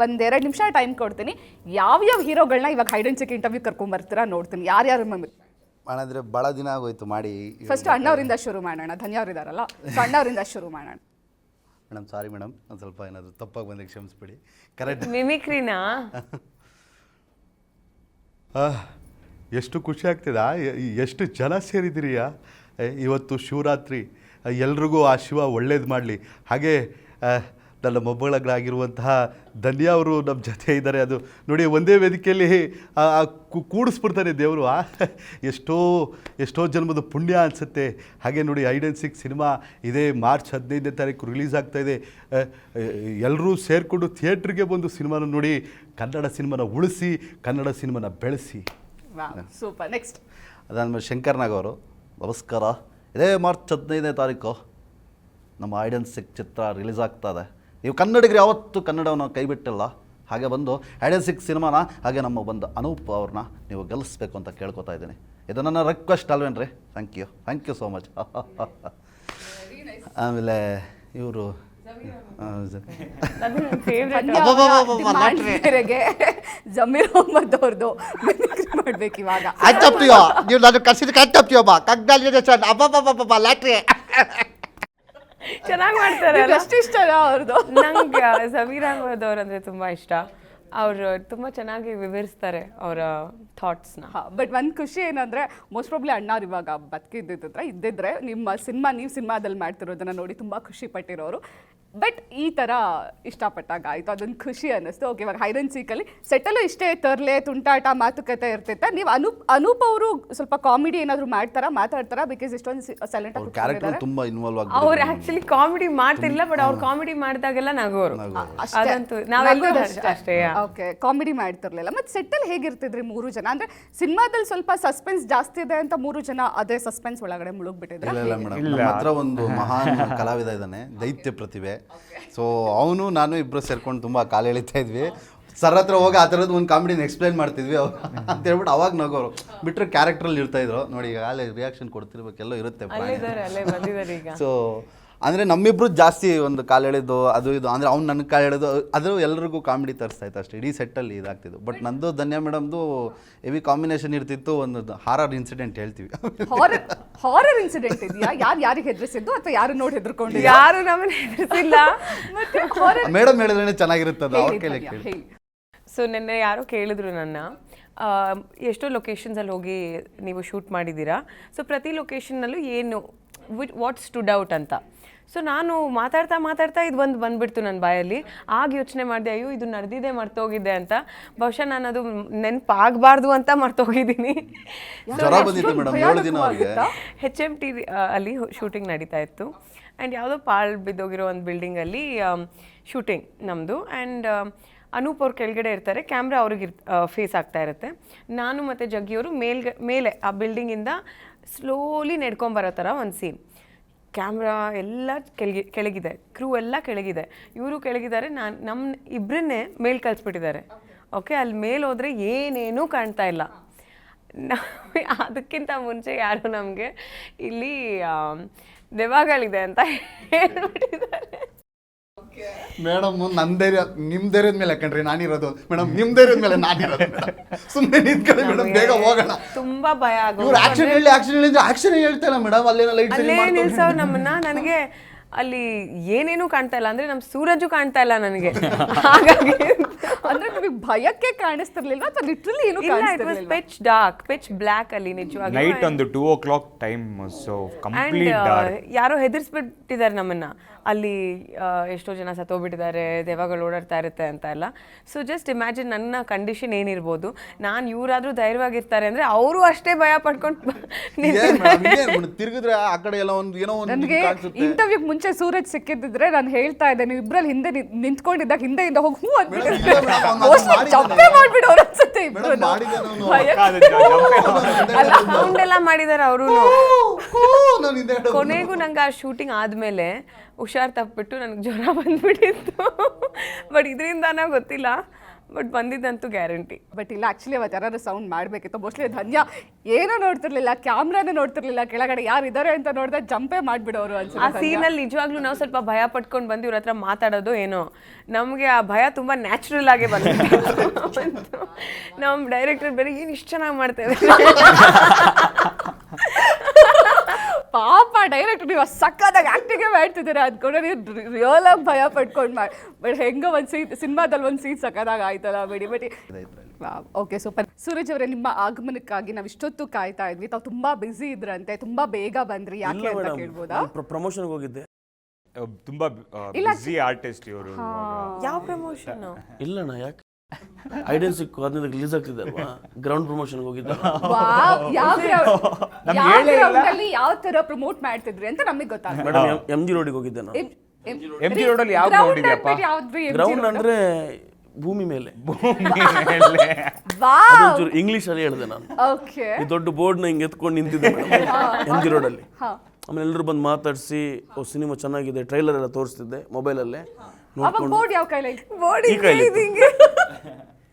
ಒಂದೆರಡು ನಿಮಿಷ ಟೈಮ್ ಕೊಡ್ತೀನಿ. ಯಾವ್ಯಾವ ಹೀರೋಗಳನ್ನ ಇವಾಗ ಹೈಡ್ ಆ್ಯಂಡ್ ಸೀಕ್ ಇಂಟರ್ವ್ಯೂ ಕರ್ಕೊಂಬರ್ತೀರಾ ನೋಡ್ತೀನಿ. ಯಾರ್ಯಾರು ಮಿಮಿಕ್ರಿ ಅಂದರೆ ಭಾಳ ದಿನ ಆಗೋಯ್ತು ಮಾಡಿ. ಫಸ್ಟ್ ಅಣ್ಣವರಿಂದ ಶುರು ಮಾಡೋಣ, ಧನ್ಯವ್ರಿದಾರಲ್ಲ, ಸೊ ಅಣ್ಣವರಿಂದ ಶುರು ಮಾಡೋಣ. ಮೇಡಮ್ ಸಾರಿ ಮೇಡಮ್, ಒಂದು ಸ್ವಲ್ಪ ಏನಾದರೂ ತಪ್ಪಾಗಿ ಬಂದಾಗ ಕ್ಷಮಿಸ್ಬಿಡಿ. ಕರೆಕ್ಟ್ ಮಿಮಿಕ್ರಿನಾ? ಎಷ್ಟು ಖುಷಿ ಆಗ್ತಿದಾ, ಎಷ್ಟು ಜನ ಸೇರಿದಿರಿಯಾ ಇವತ್ತು ಶಿವರಾತ್ರಿ. ಎಲ್ರಿಗೂ ಆ ಶಿವ ಒಳ್ಳೇದು ಮಾಡಲಿ. ಹಾಗೆ ನನ್ನ ಮೊಮ್ಮಗಳಾಗಿರುವಂತಹ ಧನ್ಯ ಅವರು ನಮ್ಮ ಜೊತೆ ಇದ್ದಾರೆ. ಅದು ನೋಡಿ ಒಂದೇ ವೇದಿಕೆಯಲ್ಲಿ ಕೂಡಿಸ್ಬಿಡ್ತಾರೆ ದೇವರು. ಎಷ್ಟೋ ಜನ್ಮದ ಪುಣ್ಯ ಅನಿಸುತ್ತೆ. ಹಾಗೆ ನೋಡಿ ಹೈಡ್ ಆ್ಯಂಡ್ ಸೀಕ್ ಸಿನಿಮಾ ಇದೇ ಮಾರ್ಚ್ 15ನೇ ತಾರೀಕು ರಿಲೀಸ್ ಆಗ್ತಾಯಿದೆ. ಎಲ್ಲರೂ ಸೇರಿಕೊಂಡು ಥಿಯೇಟ್ರಿಗೆ ಬಂದು ಸಿನಿಮಾನ ನೋಡಿ ಕನ್ನಡ ಸಿನಿಮಾನ ಉಳಿಸಿ, ಕನ್ನಡ ಸಿನಿಮಾನ ಬೆಳೆಸಿ. ಸೂಪರ್. ನೆಕ್ಸ್ಟ್ ಅದಾದಮೇಲೆ ಶಂಕರ್ನಾಗ್ ಅವರು, ನಮಸ್ಕಾರ. ಇದೇ ಮಾರ್ಚ್ 15ನೇ ತಾರೀಕು ನಮ್ಮ hide and seek Chitra release ಆಗ್ತಾಯಿದೆ. ನೀವು ಕನ್ನಡಿಗರು ಯಾವತ್ತೂ ಕನ್ನಡವನ್ನು ಕೈ ಬಿಟ್ಟಿಲ್ಲ. ಹಾಗೆ ಬಂದು ಹೈಡ್ ಆ್ಯಂಡ್ ಸೀಕ್ ಸಿನಿಮಾನ ಹಾಗೆ ನಮ್ಮ ಬಂದು ಅನೂಪ್ ಅವ್ರನ್ನ ನೀವು ಗೆಲ್ಲಿಸ್ಬೇಕು ಅಂತ ಕೇಳ್ಕೊತಾ ಇದ್ದೀನಿ. ಇದು ನನ್ನ ರಿಕ್ವೆಸ್ಟ್ ಅಲ್ವೇನ್ರಿ? Thank you so much. ಆಮೇಲೆ ಇವರು ಜಮೀರ್ ಅಹ್ಮದ್ ಅವ್ರದ್ದು ಮಿಮಿಕ್ರಿ ಮಾಡ್ಬೇಕು ಇವಾಗ. ನೀವು ನಾನು ಕರ್ಸಿದ್ದಕ್ಕೆ ಅಬ್ಬ ಕಂಗ್ರಾಚುಲೇಷನ್, ಅಬ್ಬಬ್ಬಬ್ಬ ಲಾಟ್ರಿ. ಚೆನ್ನಾಗಿ ಮಾಡ್ತಾರೆ. ಅಷ್ಟು ಇಷ್ಟ ಅವ್ರದ್ದು. ನಂಗೆ ಜಮೀರ್ ಅಹ್ಮದ್ ಅವ್ರಂದ್ರೆ ತುಂಬಾ ಇಷ್ಟ. ಅವರು ತುಂಬ ಚೆನ್ನಾಗಿ ವಿವರಿಸ್ತಾರೆ ಅವರ ಥಾಟ್ಸ್ನ. ಬಟ್ ಒಂದು ಖುಷಿ ಏನಂದರೆ ಮೋಸ್ಟ್ ಪ್ರಾಬ್ಲಿ ಅಣ್ಣವ್ರು ಇವಾಗ ಇದ್ದಿದ್ರೆ ನೀವು ಸಿನಿಮಾದಲ್ಲಿ ಮಾಡ್ತಿರೋದನ್ನ ನೋಡಿ ತುಂಬ ಖುಷಿ ಪಟ್ಟಿರೋರು. ಬಟ್ ಈ ಥರ ಇಷ್ಟಪಟ್ಟಾಗ ಆಯಿತು, ಅದೊಂದು ಖುಷಿ ಅನ್ನಿಸ್ತು. ಓಕೆ, ಇವಾಗ ಹೈಡ್ ಆ್ಯಂಡ್ ಸೀಕಲ್ಲಿ ಸೆಟ್ಟಲ್ಲೂ ಇಷ್ಟೇ ತರ್ಲೆ ತುಂಟಾಟ ಮಾತುಕತೆ ಇರ್ತಿತ್ತ. ನೀವು ಅನೂಪ್ ಅವರು ಸ್ವಲ್ಪ ಕಾಮಿಡಿ ಏನಾದರೂ ಮಾತಾಡ್ತಾರಾ? ಬಿಕಾಸ್ ಇಷ್ಟೊಂದು ಸೈಲೆಂಟ್ ಕ್ಯಾರೆಕ್ಟರ್ ತುಂಬ ಇನ್ವಾಲ್ವ್ ಆಗಿ ಅವ್ರು ಆ್ಯಕ್ಚುಲಿ ಕಾಮಿಡಿ ಮಾಡ್ತಿಲ್ಲ, ಬಟ್ ಅವ್ರು ಕಾಮಿಡಿ ಮಾಡಿದಾಗೆಲ್ಲ ನಗೋರು. ಅದಂತೂ ನಾವೆಲ್ಲರೂ ಅಷ್ಟೇ. ಓಕೆ, ಕಾಮಿಡಿ ಮಾಡ್ತಿರ್ಲಿಲ್ಲ. ಮತ್ತು ಸೆಟ್ಟಲ್ಲಿ ಹೇಗಿರ್ತಿದ್ರಿ ಮೂರು ಜನ? ಅಂದರೆ ಸಿನಿಮಾದಲ್ಲಿ ಸ್ವಲ್ಪ ಸಸ್ಪೆನ್ಸ್ ಜಾಸ್ತಿ ಇದೆ ಅಂತ ಮೂರು ಜನ ಅದೇ ಸಸ್ಪೆನ್ಸ್ ಒಳಗಡೆ ಮುಳುಗ್ಬಿಟ್ಟಿದ್ರೆ? ಇಲ್ಲ ಮೇಡಮ್, ನಮ್ಮ ಹತ್ರ ಒಂದು ಮಹಾನ್ ಕಲಾವಿದ ಇದ್ದಾನೆ, ದೈತ್ಯ ಪ್ರತಿಭೆ. ಸೊ ಅವನು ನಾನು ಇಬ್ಬರು ಸೇರ್ಕೊಂಡು ತುಂಬ ಕಾಲು ಎಳಿತಾ ಇದ್ವಿ. ಸರ್ ಹತ್ರ ಹೋಗಿ ಆ ಥರದ್ದು ಒಂದು ಕಾಮಿಡಿನ ಎಕ್ಸ್ಪ್ಲೈನ್ ಮಾಡ್ತಿದ್ವಿ ಅವ್ರು ಅಂತ ಹೇಳ್ಬಿಟ್ಟು ಅವಾಗ ನಗೋರು. ಬಿಟ್ಟರೆ ಕ್ಯಾರೆಕ್ಟ್ರಲ್ಲಿ ಇರ್ತಾಯಿದ್ರು ನೋಡಿ. ಈಗ ಅಲ್ಲೇ ರಿಯಾಕ್ಷನ್ ಕೊಡ್ತಿರ್ಬೇಕೆಲ್ಲೋ ಇರುತ್ತೆ. ಸೊ ಅಂದರೆ ನಮ್ಮಿಬ್ರು ಜಾಸ್ತಿ ಒಂದು ಕಾಲು ಎಳೆದು ಅದು ಇದು ಅಂದರೆ ಅವ್ನು ನನ್ನ ಕಾಲು ಎಳೆದು ಅದು ಎಲ್ಲರಿಗೂ ಕಾಮಿಡಿ ತರಿಸ್ತಾ ಇತ್ತು ಅಷ್ಟೇ. ಇಡೀ ಸೆಟ್ಟಲ್ಲಿ ಇದಾಗ್ತಿದ್ದು. ಬಟ್ ನಂದು ಧನ್ಯ ಮೇಡಮ್ದು ಹೆವಿ ಕಾಂಬಿನೇಷನ್ ಇರ್ತಿತ್ತು. ಒಂದು ಹಾರರ್ ಇನ್ಸಿಡೆಂಟ್ ಹೇಳ್ತೀವಿ. ಹಾರರ್ ಇನ್ಸಿಡೆಂಟ್ ಇದೆಯಾ? ಯಾರಿಗೆ ಹೆದರಿಸಿದ್ದು ಅಥವಾ ಯಾರು ನೋಡಿ ಹೆದರ್ಕೊಂಡು? ಯಾರು ನಮ್ಮನ್ನ ಹೆದರಿಸಿಲ್ಲ. ಮೇಡಮ್ ಹೇಳಿದ್ರೆ ಚೆನ್ನಾಗಿರುತ್ತದೆ ಅವ್ರ ಕೈಲಿ ಕೇಳಿ. ಸೊ ನಿನ್ನೆ ಯಾರೋ ಕೇಳಿದ್ರು ನನ್ನ, ಎಷ್ಟೋ ಲೊಕೇಶನ್ಸಲ್ಲಿ ಹೋಗಿ ನೀವು ಶೂಟ್ ಮಾಡಿದ್ದೀರಾ, ಸೊ ಪ್ರತಿ ಲೊಕೇಶನ್ನಲ್ಲೂ ಏನು ವಾಟ್ ಸ್ಟುಡ್ ಔಟ್ ಅಂತ. ಸೊ ನಾನು ಮಾತಾಡ್ತಾ ಇದು ಬಂದುಬಿಡ್ತು ನನ್ನ ಬಾಯಲ್ಲಿ. ಆಗ ಯೋಚನೆ ಮಾಡಿದೆ, ಅಯ್ಯೋ ಇದು ನಡೆದಿದೆ ಮರ್ತೋಗಿದ್ದೆ ಅಂತ. ಬಹುಶಃ ನಾನು ಅದು ನೆನಪಾಗಬಾರ್ದು ಅಂತ ಮರ್ತೋಗಿದ್ದೀನಿ. HMT ಅಲ್ಲಿ ಶೂಟಿಂಗ್ ನಡೀತಾ ಇತ್ತು. ಆ್ಯಂಡ್ ಯಾವುದೋ ಪಾಳು ಬಿದ್ದೋಗಿರೋ ಒಂದು ಬಿಲ್ಡಿಂಗಲ್ಲಿ ಶೂಟಿಂಗ್ ನಮ್ಮದು. ಆ್ಯಂಡ್ ಅನೂಪ್ ಅವ್ರು ಕೆಳಗಡೆ ಇರ್ತಾರೆ, ಕ್ಯಾಮ್ರಾ ಅವ್ರಿಗೆ ಫೇಸ್ ಆಗ್ತಾ ಇರುತ್ತೆ. ನಾನು ಮತ್ತು ಜಗ್ಗಿಯವರು ಮೇಲೆ ಆ ಬಿಲ್ಡಿಂಗಿಂದ ಸ್ಲೋಲಿ ನೆಡ್ಕೊಂಬರೋ ಥರ ಒಂದು ಸೀನ್. ಕ್ಯಾಮ್ರಾ ಎಲ್ಲ ಕೆಳಗಿದೆ, ಕ್ರೂ ಎಲ್ಲ ಕೆಳಗಿದೆ, ಇವರು ಕೆಳಗಿದ್ದಾರೆ. ನಮ್ಮ ಇಬ್ಬರನ್ನೇ ಮೇಲೆ ಕಳಿಸ್ಬಿಟ್ಟಿದ್ದಾರೆ. ಓಕೆ, ಅಲ್ಲಿ ಮೇಲೆ ಹೋದರೆ ಏನೇನೂ ಕಾಣ್ತಾ ಇಲ್ಲ. ಅದಕ್ಕಿಂತ ಮುಂಚೆ ಯಾರು ನಮಗೆ ಇಲ್ಲಿ ದೆವ್ವಗಳಿದೆ ಅಂತ ಹೇಳ್ಬಿಟ್ಟಿದ್ದಾರೆ. ಮೇಡಮ್ ನನ್ನ ಧೈರ್ಯ ನಿಮ್ಮ ಧೈರ್ಯದ ಮೇಲೆ ಕಣ್ರಿ ನಾನಿರೋದು ಮೇಡಮ್, ನಿಮ್ಮ ಧೈರ್ಯದ ಮೇಲೆ ನಾನಿರೋದು ಮೇಡಮ್. ಸುಮ್ಮನೆ ನಿಂತ್ಕೊಳ್ಳಿ ಮೇಡಮ್, ಬೇಗ ಹೋಗೋಣ. ತುಂಬಾ ಭಯ ಇವ್ರು ಆಕ್ಷನ್ ಹೇಳಿ ಆಕ್ಷನ್ ಹೇಳ್ತಾ ಮೇಡಮ್, ಅಲ್ಲೇನೋ ಲೈಟ್ ಅಲ್ಲೇ ನಿಲ್ಸವ್ರು ನಮ್ಮನ್ನ. ನನಗೆ ಅಲ್ಲಿ ಏನೇನು ಕಾಣ್ತಾ ಇಲ್ಲ, ಅಂದ್ರೆ ನಮ್ ಸೂರಜು ಕಾಣ್ತಾ ಇಲ್ಲ ನನಗೆ. ಹಾಗಾಗಿ ಅಂದ್ರೆ ನಿಮಗೆ ಭಯಕ್ಕೆ ಕಾಣಿಸ್ತಿರ್ಲಿಲ್ವಾ ಅಥವಾ ಲಿಟ್ರಲಿ ಏನು ಇಲ್ಲ, ಇಟ್ ವಾಸ್ ಕಾಣಿಸ್ತಿರ್ಲಿಲ್ವಾ? ಪಿಚ್ ಡಾರ್ಕ್, ಪಿಚ್ ಬ್ಲ್ಯಾಕ್ ಅಲ್ಲಿ ನಿಜವಾಗಿ. ನೈಟ್ ಒಂದು 2 o'clock time, so complete dark. ಯಾರೋ ಹೆದರ್ಸ್ಬಿಟ್ಟಿದ್ದಾರೆ ನಮ್ಮನ್ನ. ಅಲ್ಲಿ ಎಷ್ಟೋ ಜನ ಸತ್ತೋಗ್ಬಿಟ್ಟಿದ್ದಾರೆ, ದೆವ್ವಗಳು ಓಡಾಡ್ತಾ ಇರುತ್ತೆ ಅಂತ ಎಲ್ಲ. ಸೊ ಜಸ್ಟ್ ಇಮ್ಯಾಜಿನ್ ನನ್ನ ಕಂಡೀಷನ್ ಏನಿರ್ಬೋದು. ನಾನು ಇವರಾದ್ರೂ ಧೈರ್ಯವಾಗಿರ್ತಾರೆ ಅಂದ್ರೆ ಅವರು ಅಷ್ಟೇ ಭಯ ಪಡ್ಕೊಂಡು ತಿರುಗಿದ್ರೆ ಆ ಕಡೆ ಎಲ್ಲ ಒಂದು ಏನೋ ಒಂದು ನನಗೆ ಕಾಣಿಸುತ್ತೆ. ಇಂಟರ್ವ್ಯೂಗೆ ಮುಂಚೆ ಸೂರಜ್ ಸಿಕ್ಕಿದ್ರೆ ನಾನು ಹೇಳ್ತಾ ಇದ್ದೆ, ನೀವು ಇಬ್ಬರಲ್ಲಿ ಹಿಂದೆ ನಿಂತ್ಕೊಂಡಿದ್ದಾಗ ಹಿಂದೆಯಿಂದ ಹೋಗಿ ಹೂ ಅಂದ್ಬಿಟ್ಟಿದ್ರೆ ಜಂಪೆ ಮಾಡ್ಬಿಡೋರು ಅನ್ಸುತ್ತೆ ಇಬ್ರು. ಸೌಂಡ್ ಎಲ್ಲ ಮಾಡಿದಾರೆ ಅವರು. ಕೊನೆಗೂ ನಂಗೆ ಆ ಶೂಟಿಂಗ್ ಆದ್ಮೇಲೆ ಹುಷಾರ್ ತಪ್ಪಿಬಿಟ್ಟು ನನಗೆ ಜ್ವರ ಬಂದ್ಬಿಟ್ಟಿತ್ತು. ಬಟ್ ಇದರಿಂದಾನ ಗೊತ್ತಿಲ್ಲ, ಬಟ್ ಬಂದಿದ್ದಂತೂ ಗ್ಯಾರಂಟಿ. ಬಟ್ ಇಲ್ಲ, ಆಕ್ಚುಲಿ ಅವತ್ತು ಯಾರು ಸೌಂಡ್ ಮಾಡಬೇಕಿತ್ತು. ಮೋಸ್ಟ್ಲಿ ಧನ್ಯ ಏನೋ ನೋಡ್ತಿರ್ಲಿಲ್ಲ, ಕ್ಯಾಮ್ರಾನೇ ನೋಡ್ತಿರ್ಲಿಲ್ಲ, ಕೆಳಗಡೆ ಯಾರು ಇದ್ದಾರೆ ಅಂತ ನೋಡಿದ್ರೆ ಜಂಪೇ ಮಾಡ್ಬಿಡೋರು ಆ ಅನ್ಸುತ್ತೆ. ಸೀನಲ್ಲಿ ನಿಜವಾಗ್ಲೂ ನಾವು ಸ್ವಲ್ಪ ಭಯ ಪಟ್ಕೊಂಡು ಬಂದು ಇವ್ರ ಹತ್ರ ಮಾತಾಡೋದು ಏನೋ, ನಮಗೆ ಆ ಭಯ ತುಂಬಾ ನ್ಯಾಚುರಲ್ ಆಗಿ ಬಂದಿತ್ತು. ನಮ್ಮ ಡೈರೆಕ್ಟರ್ ಬೇರೆ ಏನು ಇಷ್ಟು ಚೆನ್ನಾಗಿ ಮಾಡ್ತೇವೆ. ಪಾಪ ಡೈರೆಕ್ಟ್ ನೀವು ಸಕ್ಕದಾಗ ಆಕ್ಟಿಂಗೇ ಮಾಡ್ತಿದ್ದೀರಾ ಅಂದ್ಕೊಂಡ್ರೆ ನೀವು ರಿಯಲ್ ಆಗಿ ಭಯ ಪಡ್ಕೊಂಡು ಮಾಡಿ. ಬಟ್ ಹೆಂಗೋ ಒಂದು ಸಿನಿಮಾದಲ್ಲಿ ಒಂದು ಸೀನ್ ಸಕ್ಕದಾಗ ಆಯ್ತಲ್ಲ ಬಿಡಿ. But okay, super. ಸೂರಜ್ ಅವರೇ, ನಿಮ್ಮ ಆಗಮನಕ್ಕಾಗಿ ನಾವು ಇಷ್ಟೊತ್ತು ಕಾಯ್ತಾ ಇದ್ವಿ. ತಾವು ತುಂಬಾ ಬ್ಯುಸಿ ಇದ್ರಂತೆ, ತುಂಬಾ ಬೇಗ ಬಂದ್ರಿ, ಯಾಕೆ ಅಂತ ಕೇಳ್ಬೋದಾ? ಪ್ರಮೋಷನ್ಗೆ ಹೋಗಿದ್ದೆ. ತುಂಬಾ ಬ್ಯುಸಿ ಆರ್ಟಿಸ್ಟ್ ಇವರು. ಯಾವ ಪ್ರಮೋಷನ್? ಇಲ್ಲಣ್ಣ, ಯಾಕೆ ಐಡೆನ್ಸಿ 15 ರಿಲೀಸ್ ಆಗ್ತಿದೆ ಅಲ್ವಾ, ಗ್ರೌಂಡ್ ಪ್ರಮೋಷನ್ಗೆ ಹೋಗಿದ್ದೆ. ಯಾವ ತರ ಪ್ರಮೋಟ್ ಮಾಡ್ತಿದ್ರಿ ಅಂತ ನಮಗೆ ಗೊತ್ತಾಗ. ಮೇಡಮ್, MG ರೋಡಿಗೆ ಹೋಗಿದ್ದೆ ನಾನು. MG ರೋಡಲ್ಲಿ ಯಾವ ಗ್ರೌಂಡ್ ಇದೆಯಪ್ಪ? ಗ್ರೌಂಡ್ ಅಂದ್ರೆ ಭೂಮಿ ಮೇಲೆ. ವಾವ್, ಇಂಗ್ಲಿಷ್ ಅಲ್ಲಿ ಹೇಳಿದೆ ನಾನು. ಓಕೆ. ಈ ದೊಡ್ಡ ಬೋರ್ಡ್ನ ಹಿಂಗೆ ಎತ್ಕೊಂಡು ನಿಂತಿದ್ದೆ MG ರೋಡಲ್ಲಿ. ಆಮೇಲೆ ಎಲ್ಲರೂ ಬಂದು ಮಾತಾಡಿಸಿ, ಓ ಸಿನಿಮಾ ಚೆನ್ನಾಗಿದೆ, ಟ್ರೈಲರ್ ಎಲ್ಲ ತೋರಿಸ್ತಿದ್ದೆ ಮೊಬೈಲಲ್ಲೇ ನೋಡ್ಕೊಂಡು. ಬೋರ್ಡ್ ಯಾವ ಕೈಲಿ? ಈ ಕೈಲಿ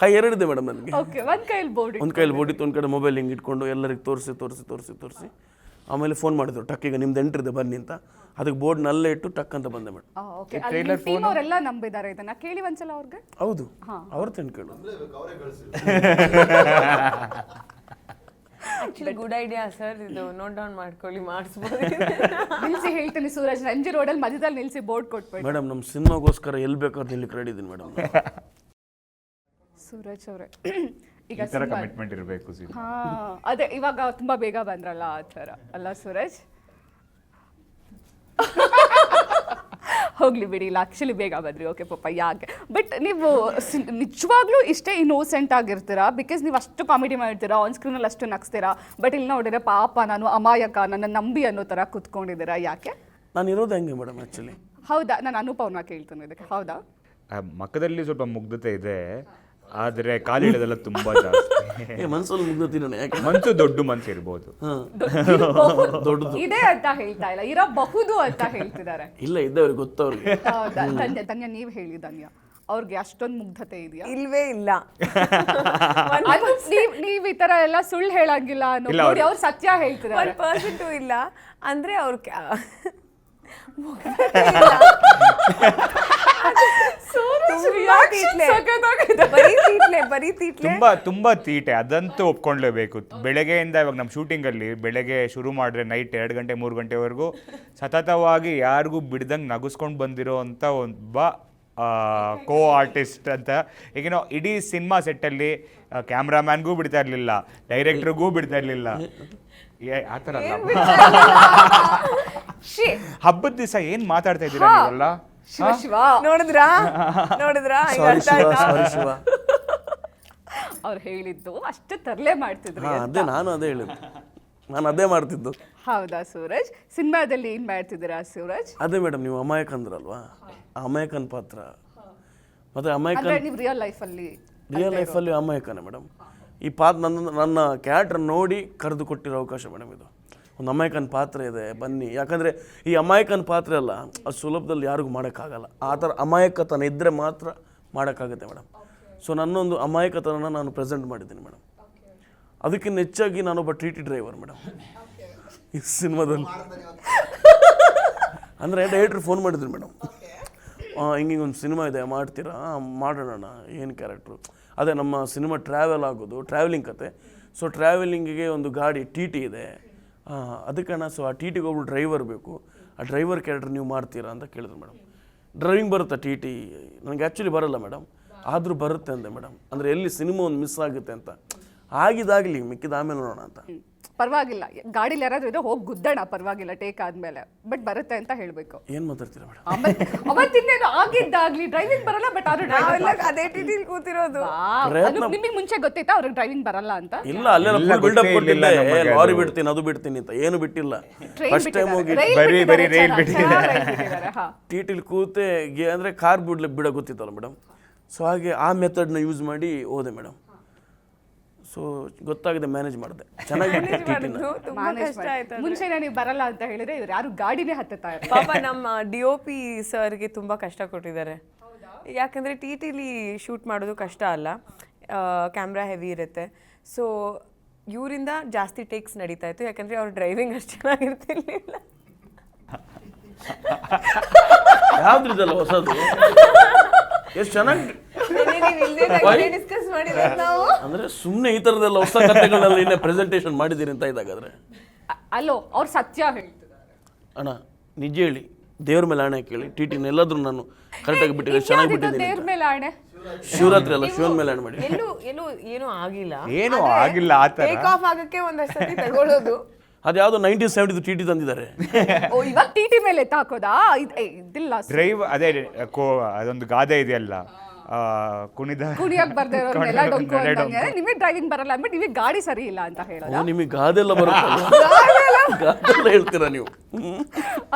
ಕೈ ಎರಡಿದೆ ಮೇಡಮ್ ನನಗೆ. ಓಕೆ, ಒಂದ್ ಕೈಲಿ ಬೋರ್ಡ್, ಒಂದು ಕೈಲಿ ಬೋರ್ಡ್ ಇತ್ತು, ಒಂದು ಕಡೆ ಮೊಬೈಲ್ ಹಿಂಗೆ ಇಟ್ಕೊಂಡು ಎಲ್ಲರಿಗೆ ತೋರಿಸಿ ಆಮೇಲೆ ಫೋನ್ ಮಾಡಿದ್ರು, ಟಕ್ ಈಗ ನಿಮ್ದು ಎಂಟ್ರಿದೆ ಬನ್ನಿ ಅಂತ. ಅದಕ್ಕೆ ಬೋರ್ಡ್ ನಲ್ಲೇ ಇಟ್ಟು ಟಕ್ ಅಂತ ಬಂದೆ ಮೇಡಮ್. ಓಕೆ. ಟೀಮ್ ಅವರೆಲ್ಲ ನಂಬಿದ್ದಾರೆ ಇದನ್ನ. ಕೇಳಿ ಒಂದ್ಸಲ ಅವ್ರಿಗೆ. ಹೌದು, ಅವ್ರ ತಂದು ಕೇಳು. ಆಕ್ಚುಲಿ ಗುಡ್ ಐಡಿಯಾ ಸರ್, ಇದು ನೋಟ್ ಡೌನ್ ಮಾಡ್ಕೊಳ್ಳಿ, ಮಾಡಿಸ್ಬೋದು. ನಿಲ್ಸಿ ಹೇಳ್ತೀನಿ ಸೂರಜ್, MG ರೋಡಲ್ಲಿ ಮಧ್ಯದಲ್ಲಿ ನಿಲ್ಸಿ ಬೋರ್ಡ್ ಕೊಟ್ಬಿಡಿ. ಮೇಡಮ್, ನಮ್ಮ ಸಿನಿಮಾಗೋಸ್ಕರ ಎಲ್ಲಿ ಬೇಕಾದ್ರೂ ನಿಲ್ಲಿಕ್ಕೆ ರೆಡಿ ಇದ್ದೀನಿ ಮೇಡಮ್. ಸೂರಜ್ ಅವರೇ, ಈಗ ಈ ತರ ಕಮಿಟ್ಮೆಂಟ್ ಇರಬೇಕು. ಅದೇ ಇವಾಗ ತುಂಬಾ ಬೇಗ ಬಂದ್ರಲ್ಲ, ಆ ಥರ ಅಲ್ಲ ಸೂರಜ್? ಹೋಗ್ಲಿ ಬಿಡಿ, ಇಲ್ಲ ಆಕ್ಚುಲಿ ಬೇಗ ಬಂದ್ರಿ. ಓಕೆ ಪಾಪ, ಯಾಕೆ? ಬಟ್ ನೀವು ನಿಜವಾಗ್ಲೂ ಇಷ್ಟೇ ಇನ್ನೋಸೆಂಟ್ ಆಗಿರ್ತೀರಾ? ಬಿಕಾಸ್ ನೀವು ಅಷ್ಟು ಕಾಮಿಡಿ ಮಾಡ್ತೀರಾ, ಆನ್ ಸ್ಕ್ರೀನಲ್ಲಿ ಅಷ್ಟು ನಗಿಸ್ತೀರಾ. ಬಟ್ ಇಲ್ಲಿ ನೋಡಿದ್ರೆ ಪಾಪ ನಾನು ಅಮಾಯಕ, ನನ್ನ ನಂಬಿ ಅನ್ನೋ ಥರ ಕುತ್ಕೊಂಡಿದ್ದೀರಾ, ಯಾಕೆ? ನಾನು ಇರೋದು ಹೆಂಗೆ ಮೇಡಮ್ ಆ್ಯಕ್ಚುಲಿ? ಹೌದಾ? ನಾನು ಅನುಪವ್ನ ಕೇಳ್ತೀನಿ ಇದಕ್ಕೆ. ಹೌದಾ? ಮಕ್ಕದಲ್ಲಿ ಸ್ವಲ್ಪ ಮುಗ್ಧತೆ ಇದೆ, ಆದರೆ ಕಾಲಿಡೋದೆಲ್ಲ ತುಂಬಾ ಜಾಸ್ತಿ. ಮನ್ಸಲ್ಲಿ ಮುಗ್ದತೀನಿ, ಯಾಕೆ? ಮನ್ಸು ದೊಡ್ಡ ಮನ್ಸು ಇರ್ಬೋದು. ದೊಡ್ಡದು ಇದೆ ಅಂತ ಹೇಳ್ತಾ ಇಲ್ಲ, ಇರಬಹುದು ಅಂತ ಹೇಳ್ತಿದ್ದಾರೆ. ಇಲ್ಲ, ಇದ್ದವ್ರಿಗೆ ಗೊತ್ತವ್ರಿಗೆ. ಹೌದಾ? ಧನ್ಯ, ನೀವು ಹೇಳಿ ಧನ್ಯ, ಅವ್ರಿಗೆ ಅಷ್ಟೊಂದು ಮುಗ್ಧತೆ ಇದೆಯಾ? ಇಲ್ವೇ ಇಲ್ಲ. ನೀವ್ ಈ ತರ ಎಲ್ಲ ಸುಳ್ಳು ಹೇಳಂಗಿಲ್ಲ ಅನ್ನೋ ನೋಡಿ ಅವ್ರು ಸತ್ಯ ಹೇಳ್ತಿದ್ದಾರೆ. 1% ಇಲ್ಲ ಅಂದ್ರೆ ಅವ್ರ ತುಂಬಾ ತೀಟೆ, ಅದಂತೂ ಒಪ್ಕೊಂಡ್ಲೇಬೇಕು. ಬೆಳಗ್ಗೆಯಿಂದ ಇವಾಗ ನಮ್ಮ ಶೂಟಿಂಗಲ್ಲಿ ಬೆಳಗ್ಗೆ ಶುರು ಮಾಡಿದ್ರೆ ನೈಟ್ 2 ಗಂಟೆ 3 ಗಂಟೆವರೆಗೂ ಸತತವಾಗಿ ಯಾರಿಗೂ ಬಿಡ್ದಂಗೆ ನಗಿಸ್ಕೊಂಡು ಬಂದಿರೋ ಅಂತ ಒಬ್ಬ ಕೋ ಆರ್ಟಿಸ್ಟ್ ಅಂತ. ಈಗೇನೋ ಇಡೀ ಸಿನಿಮಾ ಸೆಟ್ಟಲ್ಲಿ ಕ್ಯಾಮ್ರಾಮ್ಯಾನ್ಗೂ ಬಿಡ್ತಾ ಇರಲಿಲ್ಲ, ಡೈರೆಕ್ಟ್ರಿಗೂ ಬಿಡ್ತಾ ಇರಲಿಲ್ಲ. ಆ ಥರ ಅಲ್ಲ. ಹಬ್ಬದ ದಿವಸ ಏನು ಮಾತಾಡ್ತಾ ಇದ್ದೀರಾ ನೀವೆಲ್ಲ? ಶಿವ ನೋಡಿದ್ರಾ? ಅವ್ರು ಹೇಳಿದ್ದು ಅಷ್ಟೇ ತರಲೆ ಮಾಡ್ತಿದ್ರು. ನಾನು ಅದೇ ಮಾಡ್ತಿದ್ದು. ಹೌದಾ ಸೂರಜ್? ಸಿನಿಮಾದಲ್ಲಿ ಏನ್ ಮಾಡ್ತಿದ್ದೀರಾ ಸೂರಜ್? ಅದೇ ಮೇಡಮ್, ನೀವು ಅಮಾಯಕ ಅಂದ್ರಲ್ವಾ, ಅಮಾಯಕನ ಪಾತ್ರ. ಮತ್ತೆ ಅಮಾಯಕ ನೀವು ರಿಯಲ್ ಲೈಫಲ್ಲಿ ಅಮಾಯಕನೇ ಮೇಡಮ್. ಈ ಪಾತ್ರ ನನ್ನ ಕ್ಯಾರೆಕ್ಟರ್ ನೋಡಿ ಕರೆದು ಕೊಟ್ಟಿರೋ ಅವಕಾಶ ಮೇಡಮ್ ಇದು. ಒಂದು ಅಮಾಯಕನ ಪಾತ್ರ ಇದೆ, ಬನ್ನಿ. ಯಾಕಂದರೆ ಈ ಅಮಾಯಕನ ಪಾತ್ರ ಅಲ್ಲ, ಅದು ಸುಲಭದಲ್ಲಿ ಯಾರಿಗೂ ಮಾಡೋಕ್ಕಾಗಲ್ಲ. ಆ ಥರ ಅಮಾಯಕತನ ಇದ್ದರೆ ಮಾತ್ರ ಮಾಡೋಕ್ಕಾಗುತ್ತೆ ಮೇಡಮ್. ಸೊ ನನ್ನೊಂದು ಅಮಾಯಕತನ ನಾನು ಪ್ರೆಸೆಂಟ್ ಮಾಡಿದ್ದೀನಿ ಮೇಡಮ್. ಅದಕ್ಕಿಂತ ಹೆಚ್ಚಾಗಿ ನಾನೊಬ್ಬ TT ಡ್ರೈವರ್ ಮೇಡಮ್ ಈ ಸಿನಿಮಾದಲ್ಲಿ. ಅಂದರೆ ಡೈರೆಕ್ಟ್ರ್ ಫೋನ್ ಮಾಡಿದ್ರು ಮೇಡಮ್, ಹಿಂಗೆ ಒಂದು ಸಿನಿಮಾ ಇದೆ ಮಾಡ್ತೀರಾ? ಮಾಡೋಣ. ಏನು ಕ್ಯಾರೆಕ್ಟ್ರು? ಅದೇ ನಮ್ಮ ಸಿನಿಮಾ ಟ್ರಾವೆಲ್ ಆಗೋದು, ಟ್ರಾವೆಲಿಂಗ್ ಕತೆ. ಸೊ ಟ್ರಾವೆಲಿಂಗಿಗೆ ಒಂದು ಗಾಡಿ TT ಇದೆ, ಅದಕ್ಕಣ್ಣ. ಸೊ ಆ TTಗೆ ಒಬ್ರು ಡ್ರೈವರ್ ಬೇಕು, ಆ ಡ್ರೈವರ್ ಕ್ಯಾರೆಕ್ಟರ್ ನೀವು ಮಾಡ್ತೀರಾ ಅಂತ ಕೇಳಿದ್ರು ಮೇಡಮ್. ಡ್ರೈವಿಂಗ್ ಬರುತ್ತಾ TT? ನನಗೆ ಆ್ಯಕ್ಚುಲಿ ಬರೋಲ್ಲ ಮೇಡಮ್, ಆದರೂ ಬರುತ್ತೆ ಅಂದೆ ಮೇಡಮ್. ಅಂದರೆ ಎಲ್ಲಿ ಸಿನಿಮಾ ಒಂದು ಮಿಸ್ ಆಗುತ್ತೆ ಅಂತ. ಆಗಿದಾಗಲಿ ಮಿಕ್ಕಿದ ಆಮೇಲೆ ನೋಡೋಣ ಅಂತ. ಪರವಾಗಿಲ್ಲ, ಗಾಡಿಲಿ ಯಾರಾದ್ರೂ ಇದ್ರೆ ಹೋಗಿ ಗುದ್ದೋಣ, ಪರವಾಗಿಲ್ಲ, ಟೇಕ್ ಆದ್ಮೇಲೆ. ಬಟ್ ಬರುತ್ತೆ ಅಂತ ಹೇಳ್ಬೇಕು. ಏನು ಮಾತಾಡ್ತೀರಾ ಮೇಡಮ್? ಅವತ್ತಿನ್ನೇನು ಆಗಿದ್ದಾಗ್ಲಿ ಡ್ರೈವಿಂಗ್ ಬರಲ್ಲ, ಬಟ್ ಅವ್ರು ಅದೇ ಟಿಟಿಲಿ ಕೂತಿರೋದು. ನಿಮಗೆ ಮುಂಚೆ ಗೊತ್ತೈತಾ ಅವ್ರಿಗೆ ಡ್ರೈವಿಂಗ್ ಬರಲ್ಲ ಅಂತ? ಇಲ್ಲ, ಅಲ್ಲೆಲ್ಲ ಬಿಲ್ಡಪ್ ಕೊಟ್ಟಿಲ್ಲ, ಲಾರಿ ಬಿಡ್ತೀನಿ ಅದು ಬಿಡ್ತೀನಿ ಅಂತ. ಏನು ಬಿಟ್ಟಿಲ್ಲ. ಫಸ್ಟ್ ಟೈಮ್ ಹೋಗಿ ಬರೀ ರೈಲ್ ಬಿಟ್ಟಿದ್ದಾರೆ. TTಲಿ ಕೂತೆ ಅಂದರೆ ಕಾರ್ ಬಿಡೋ ಗೊತ್ತಿತ್ತಲ್ಲ ಮೇಡಮ್. ಸೊ ಹಾಗೆ ಆ ಮೆಥಡ್ನ ಯೂಸ್ ಮಾಡಿ ಹೋದೆ ಮೇಡಮ್. ಸೊ ಗೊತ್ತಾಗಿದೆ, ಮ್ಯಾನೇಜ್ ಮಾಡಿದೆ ಚೆನ್ನಾಗಿ. ತುಂಬಾ ಕಷ್ಟ ಆಯ್ತು. ಮುಂಚೆನೇ ನೀವು ಬರಲ್ಲ ಅಂತ ಹೇಳಿದ್ರೆ ಇವ್ರು ಯಾರು ಗಾಡಿನೇ ಹತ್ತುತ್ತಾ ಇರಲ್ಲ. ಪಾಪ ನಮ್ಮ DOP ಸರ್ಗೆ ತುಂಬ ಕಷ್ಟ ಕೊಟ್ಟಿದ್ದಾರೆ. ಯಾಕಂದರೆ TTಲಿ ಶೂಟ್ ಮಾಡೋದು ಕಷ್ಟ ಅಲ್ಲ, ಕ್ಯಾಮ್ರಾ ಹೆವಿ ಇರುತ್ತೆ. ಸೊ ಇವರಿಂದ ಜಾಸ್ತಿ ಟೇಕ್ಸ್ ನಡೀತಾ ಇತ್ತು, ಯಾಕಂದರೆ ಅವ್ರ ಡ್ರೈವಿಂಗ್ ಅಷ್ಟು ಚೆನ್ನಾಗಿರ್ತಿರ್ಲಿಲ್ಲ. ಯಾವ್ದ್ರಿದಲ್ಲ ಹೊಸದು ಎಷ್ಟು ಚೆನ್ನಾಗಿ ಡಿಸ್ಕಸ್ ಮಾಡಿರೋದು ನಾವು. ಅಂದರೆ ಸುಮ್ಮನೆ ಈ ಥರದೆಲ್ಲ ಹೊಸ ಕಥೆಗಳೆಲ್ಲ ಇನ್ನೇ ಪ್ರೆಸೆಂಟೇಷನ್ ಮಾಡಿದ್ದೀರಿ ಅಂತ ಇದಾಗಾದ್ರೆ. ಅಲ್ಲೋ ಅವ್ರು ಸತ್ಯ ಹೇಳ್ತಿದ್ದಾರೆ ಅಣ್ಣ, ನಿಜ ಹೇಳಿ, ದೇವ್ರ ಮೇಲೆ ಆಣೆ ಕೇಳಿ, TTನ ಎಲ್ಲಾದ್ರೂ ನಾನು ಕರೆಕ್ಟಾಗಿ ಬಿಟ್ಟಿದ್ದೆ, ಚೆನ್ನಾಗಿ ಬಿಟ್ಟಿದ್ದೀನಿ. ದೇವ್ರ ಮೇಲೆ ಆಣೆ. ಶಿವರಾತ್ರಿ ಅಲ್ಲ, ಶಿವನ ಮೇಲೆ ಆಣೆ ಮಾಡಿ. ಏನೂ ಆಗಿಲ್ಲ, ಏನೂ ಆಗಿಲ್ಲ ಆ ಥರ. ಟೇಕ್ ಆಫ್ ಆಗಕ್ಕೆ ಒಂದಷ್ಟು ಸತಿ ತಗೊಳ್ಳೋದು. ಅದ್ಯಾವುದೋ 1970 TT ತಂದಿದ್ದಾರೆ. ಓ, ಇವಾಗ TT ಮೇಲೆ ಎತ್ತ ಹಾಕೋದಾ? ಇದಿಲ್ಲ ಡ್ರೈವ್ ಅದೇ ಅದೊಂದು ಗಾದೆ ಇದೆಯಲ್ಲ, ಕುಣಿಯಕ್ ಬರ್ದೇ ಇರೋರ್ನೆಲ್ಲ ಡೊಂಕು ಅಂತಂದ್ರೆ ನಿಮಗೆ ಡ್ರೈವಿಂಗ್ ಬರಲ್ಲ ಅಂದ್ಬಿಟ್ಟು ನಿಮಗೆ ಗಾಡಿ ಸರಿ ಇಲ್ಲ ಅಂತ ಹೇಳೋದು. ನಿಮಗೆ ಗಾದೆಲ್ಲ ಬರುತ್ತೆ ಹೇಳ್ತೀರಾ ನೀವು?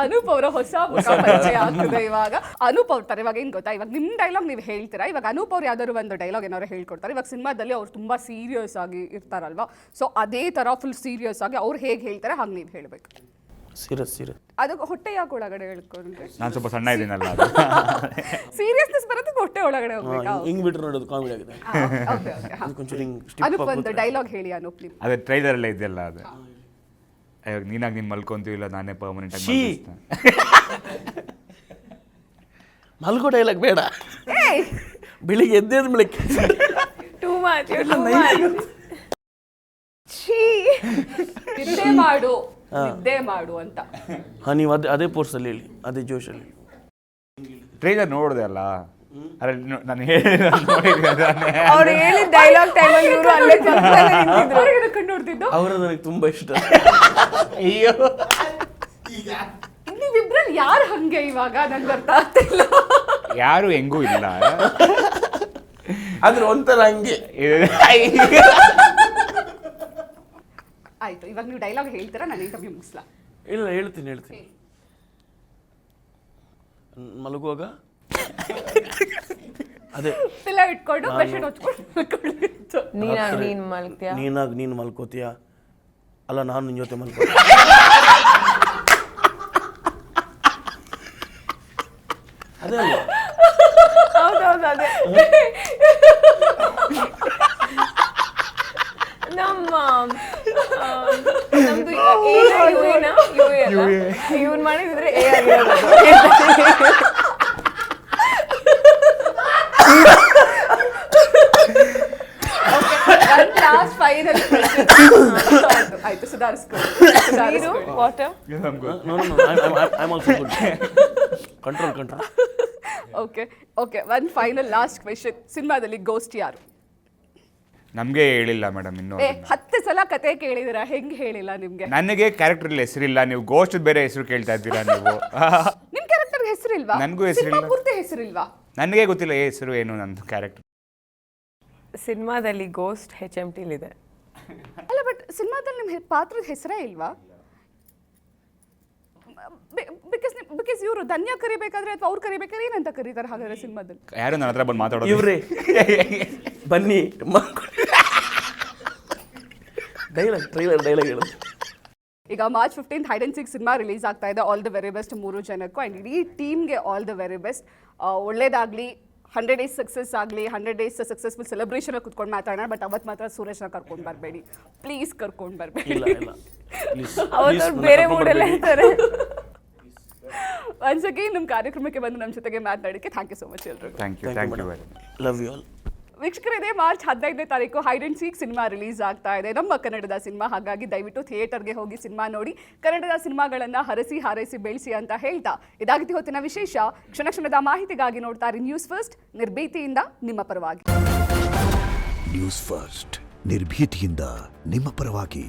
ಅನೂಪ್ ಅವರ ಹೊಸ ಮುಖ ಪರಿಚಯ ಆಗ್ತದೆ ಇವಾಗ. ಅನೂಪ್ ಅವ್ರ ಇವಾಗ ಏನ್ ಗೊತ್ತಾ, ಇವಾಗ ನಿಮ್ ಡೈಲಾಗ್ ನೀವು ಹೇಳ್ತೀರಾ, ಇವಾಗ ಅನೂಪ್ ಅವ್ರು ಯಾವ್ದಾದ್ರು ಒಂದು ಡೈಲಾಗ್ ಏನಾದ್ರು ಹೇಳ್ಕೊಡ್ತಾರೆ. ಇವಾಗ ಸಿನಿಮಾದಲ್ಲಿ ಅವ್ರು ತುಂಬಾ ಸೀರಿಯಸ್ ಆಗಿ ಇರ್ತಾರಲ್ವಾ, ಸೊ ಅದೇ ತರ ಫುಲ್ ಸೀರಿಯಸ್ ಆಗಿ ಅವ್ರು ಹೇಗೆ ಹೇಳ್ತಾರೆ ಹಾಗೆ ನೀವು ಹೇಳ್ಬೇಕು. ಸೀರಿಯಸ್ ಅದಕ್ಕೆ ಹೊಟ್ಟೆ ಯಾಕೆ ಒಳಗಡೆ ಹೇಳ್ಕೊಂಡ್ರೆ? ನಾನು ಸ್ವಲ್ಪ ಸಣ್ಣ ಇದ್ದೀನಲ್ಲ, ಅದು ಸೀರಿಯಸ್ನೆಸ್ ಬರುತ್ತೆ, ಹೊಟ್ಟೆ ಒಳಗಡೆ ಹೋಗ್ಬೇಕಾ? ಹಿಂಗ್ ಬಿಟ್ರೆ ನೋಡೋದು ಕಾಮಿಡಿ ಆಗಿದೆ. ಕೊಂಚೂರು ಅನೂಪ್ ಒಂದು ಡೈಲಾಗ್ ಹೇಳಿ ಅನೂಪ್ ನೀವು. ಅದೇ ಟ್ರೈಲರ್ ಎಲ್ಲ ಇದೆಯಲ್ಲ, ಅದು ಇವಾಗ ನೀನಾಗಿ ನೀನು ಮಲ್ಕೊಂತೀವಿಲ್ಲ, ನಾನೇ ಪರ್ಮನೆಂಟ್ ಆಗಿ ಮಲ್ಗೋ ಡೈಲಾಗ್ ಬೇಡ, ಬೆಳಿಗ್ಗೆ ಎದ್ದೇದ ಮೇಲೆ ಟೂ ಮಚ್. ನಿದ್ದೆ ಮಾಡು, ನಿದ್ದೆ ಮಾಡು ಅಂತ. ನೀವು ಅದೇ ಪೋರ್ಸಲ್ಲಿ ಹೇಳಿ, ಅದೇ ಜೋಶಲ್ಲಿ. ಟ್ರೈಲರ್ ನೋಡಿದೆ ಅಲ್ಲ, ಅರೆ ನಾನು ಅವ್ರು ಹೇಳಿದ ಡೈಲಾಗ್ ಟೈಮಲ್ಲಿ ಇವರು ಅಲ್ಲೇ ಕಂಡು ನೋಡ್ತಿದ್ದು. ಅವರು ನನಗೆ ತುಂಬಾ ಇಷ್ಟ. ಅಯ್ಯೋ, ನೀವಿಬ್ರಲ್ಲಿ ಯಾರು ಹಂಗೆ ಇವಾಗ ನಂಗೆ ಅರ್ಥ ಆಗ್ತಿಲ್ಲ. ಯಾರು ಹೆಂಗೂ ಇಲ್ಲ, ಆದ್ರೆ ಒಂಥರ ಹಂಗೆ. ಆಯ್ತು, ಇವಾಗ ನೀವು ಡೈಲಾಗ್ ಹೇಳ್ತೀರಾ, ನಾನು ಇಂಟರ್ವ್ಯೂ ಮುಗಿಸ್ಲಾ? ಇಲ್ಲ, ಹೇಳ್ತೀನಿ. ಮಲಗುವಾಗ ಅದೇ ಪಿಲ್ಲ ಇಟ್ಕೊಂಡು ಬೆಡ್ಶೀಟ್ ಹೊಚ್ಕೊಂಡು ನೀನು ಮಲ್ಕೋತೀಯ ಅಲ್ಲ, ನಾನು ನಿನ್ನ ಜೊತೆ ಮಲ್ಕೋತೀನಿ. ಅದೇ ಅಲ್ಲ, ಹೌದೌದು, ಅದೇ ನಮ್ದು ಇವ್ನು ಮಾಡಿದ್ರೆ ಎ ಆಗಿರೋದು. ಲಾಸ್ಟ್ ಫೈನಲ್ ಆಯ್ತು, ಸುಧಾರಿಸ್ಕೊಂಡು. Water. Control. Okay, one final last question. ಸಿನಿಮಾದಲ್ಲಿ ಗೋಸ್ಟ್ ಯಾರು? ನಮಗೆ ಹೇಳಿಲ್ಲ ಮೇಡಮ್ ಇನ್ನೂ. 10 ಸಲ ಕತೆ ಕೇಳಿದಿರ, ಹೆಂಗ್ ಹೇಳಿಲ್ಲ ನಿಮ್ಗೆ? ನನಗೆ ಕ್ಯಾರೆಕ್ಟರ್ ಹೆಸರಿಲ್ಲ, ನೀವು ಗೋಸ್ಟ್ ಬೇರೆ ಹೆಸರು ಕೇಳ್ತಾ ಇದ್ದೀರಾ ನೀವು. ನಿಮ್ ಕ್ಯಾರೆಕ್ಟರ್ ಹೆಸರಿಲ್ವಾ? ನನಗೂ ಹೆಸರಿಲ್ಲ, ಪೂರ್ತಿ ಹೆಸರಿಲ್ವಾ? ನನಗೆ ಗೊತ್ತಿಲ್ಲ ಹೆಸರು ಏನು ನಂದು ಕ್ಯಾರೆಕ್ಟರ್. ಸಿನಿಮಾದಲ್ಲಿ ಗೋಸ್ಟ್ HMTಲಿದೆ ಅಲ್ಲ, ಬಟ್ ಸಿನಿಮಾದಲ್ಲಿ ನಿಮ್ಮ ಪಾತ್ರದ ಹೆಸರೇ ಇಲ್ವಾ? ಬಿಕಾಸ್ ಇವರು ಧನ್ಯ ಕರಿಬೇಕಾದ್ರೆ ಅಥವಾ ಅವ್ರು ಕರಿಬೇಕಾದ್ರೆ ಏನಂತ ಕರೀತಾರೆ ಹಾಗಾದ್ರೆ ಸಿನಿಮಾದಲ್ಲಿ? ಯಾರು ನನ್ನ ಹತ್ರ ಬಂದು ಮಾತಾಡೋದು? ಇವ್ರಿ ಬನ್ನಿ ಡೈಲಾಗ್ ಹೇಳೋದು. ಈಗ March 15 hide and seek cinema release ಆಗ್ತಾ ಇದೆ. ಆಲ್ ದ ವೆರಿ ಬೆಸ್ಟ್ 3 ಜನಕ್ಕೂ, ಆ್ಯಂಡ್ ಇಡೀ ಟೀಮ್ಗೆ ಆಲ್ ದ ವೆರಿ ಬೆಸ್ಟ್. ಒಳ್ಳೇದಾಗಲಿ, 100 days ಸಕ್ಸಸ್ ಆಗಲಿ, 100 days ಸಕ್ಸಸ್ಫುಲ್ ಸೆಲೆಬ್ರೇಷನ್ ಕುತ್ಕೊಂಡು ಮಾತಾಡೋಣ. ಬಟ್ ಅವತ್ತು ಮಾತ್ರ ಸುರೇಶ್ನ ಕರ್ಕೊಂಡು ಬರಬೇಡಿ ಪ್ಲೀಸ್, ಕರ್ಕೊಂಡು ಬರಬೇಡಿ. ಬೇರೆ ಮೂಡೆಲ್ಲ ಇರ್ತಾರೆ. ಒನ್ಸ್ ಅಗೇನ್ ನಮ್ಮ ಕಾರ್ಯಕ್ರಮಕ್ಕೆ ಬಂದು ನಮ್ಮ ಜೊತೆಗೆ ಮಾತನಾಡೋಕ್ಕೆ ಥ್ಯಾಂಕ್ ಯು ಸೊ ಮಚ್ ಎಲ್ರಿಗೂ. Thank you very much. Love you all. ವೀಕ್ಷಕರಿದೆ ಮಾರ್ಚ್ 15ನೇ ತಾರೀಕು hide and seek cinema release ಆಗ್ತಾ ಇದೆ, ನಮ್ಮ ಕನ್ನಡದ ಸಿನಿಮಾ. ಹಾಗಾಗಿ ದಯವಿಟ್ಟು ಥಿಯೇಟರ್ಗೆ ಹೋಗಿ ಸಿನಿಮಾ ನೋಡಿ, ಕನ್ನಡದ ಸಿನಿಮಾಗಳನ್ನು ಹರಸಿ ಹಾರೈಸಿ ಬೆಳೆಸಿ ಅಂತ ಹೇಳ್ತಾ ಇದಾಗಿತ್ತು ಹೊತ್ತಿನ ವಿಶೇಷ. ಕ್ಷಣ ಕ್ಷಣದ ಮಾಹಿತಿಗಾಗಿ ನೋಡ್ತಾ ಇರಿ ನ್ಯೂಸ್ ಫಸ್ಟ್, ನಿರ್ಭೀತಿಯಿಂದ ನಿಮ್ಮ ಪರವಾಗಿ. ನ್ಯೂಸ್ ಫಸ್ಟ್, ನಿರ್ಭೀತಿಯಿಂದ ನಿಮ್ಮ ಪರವಾಗಿ.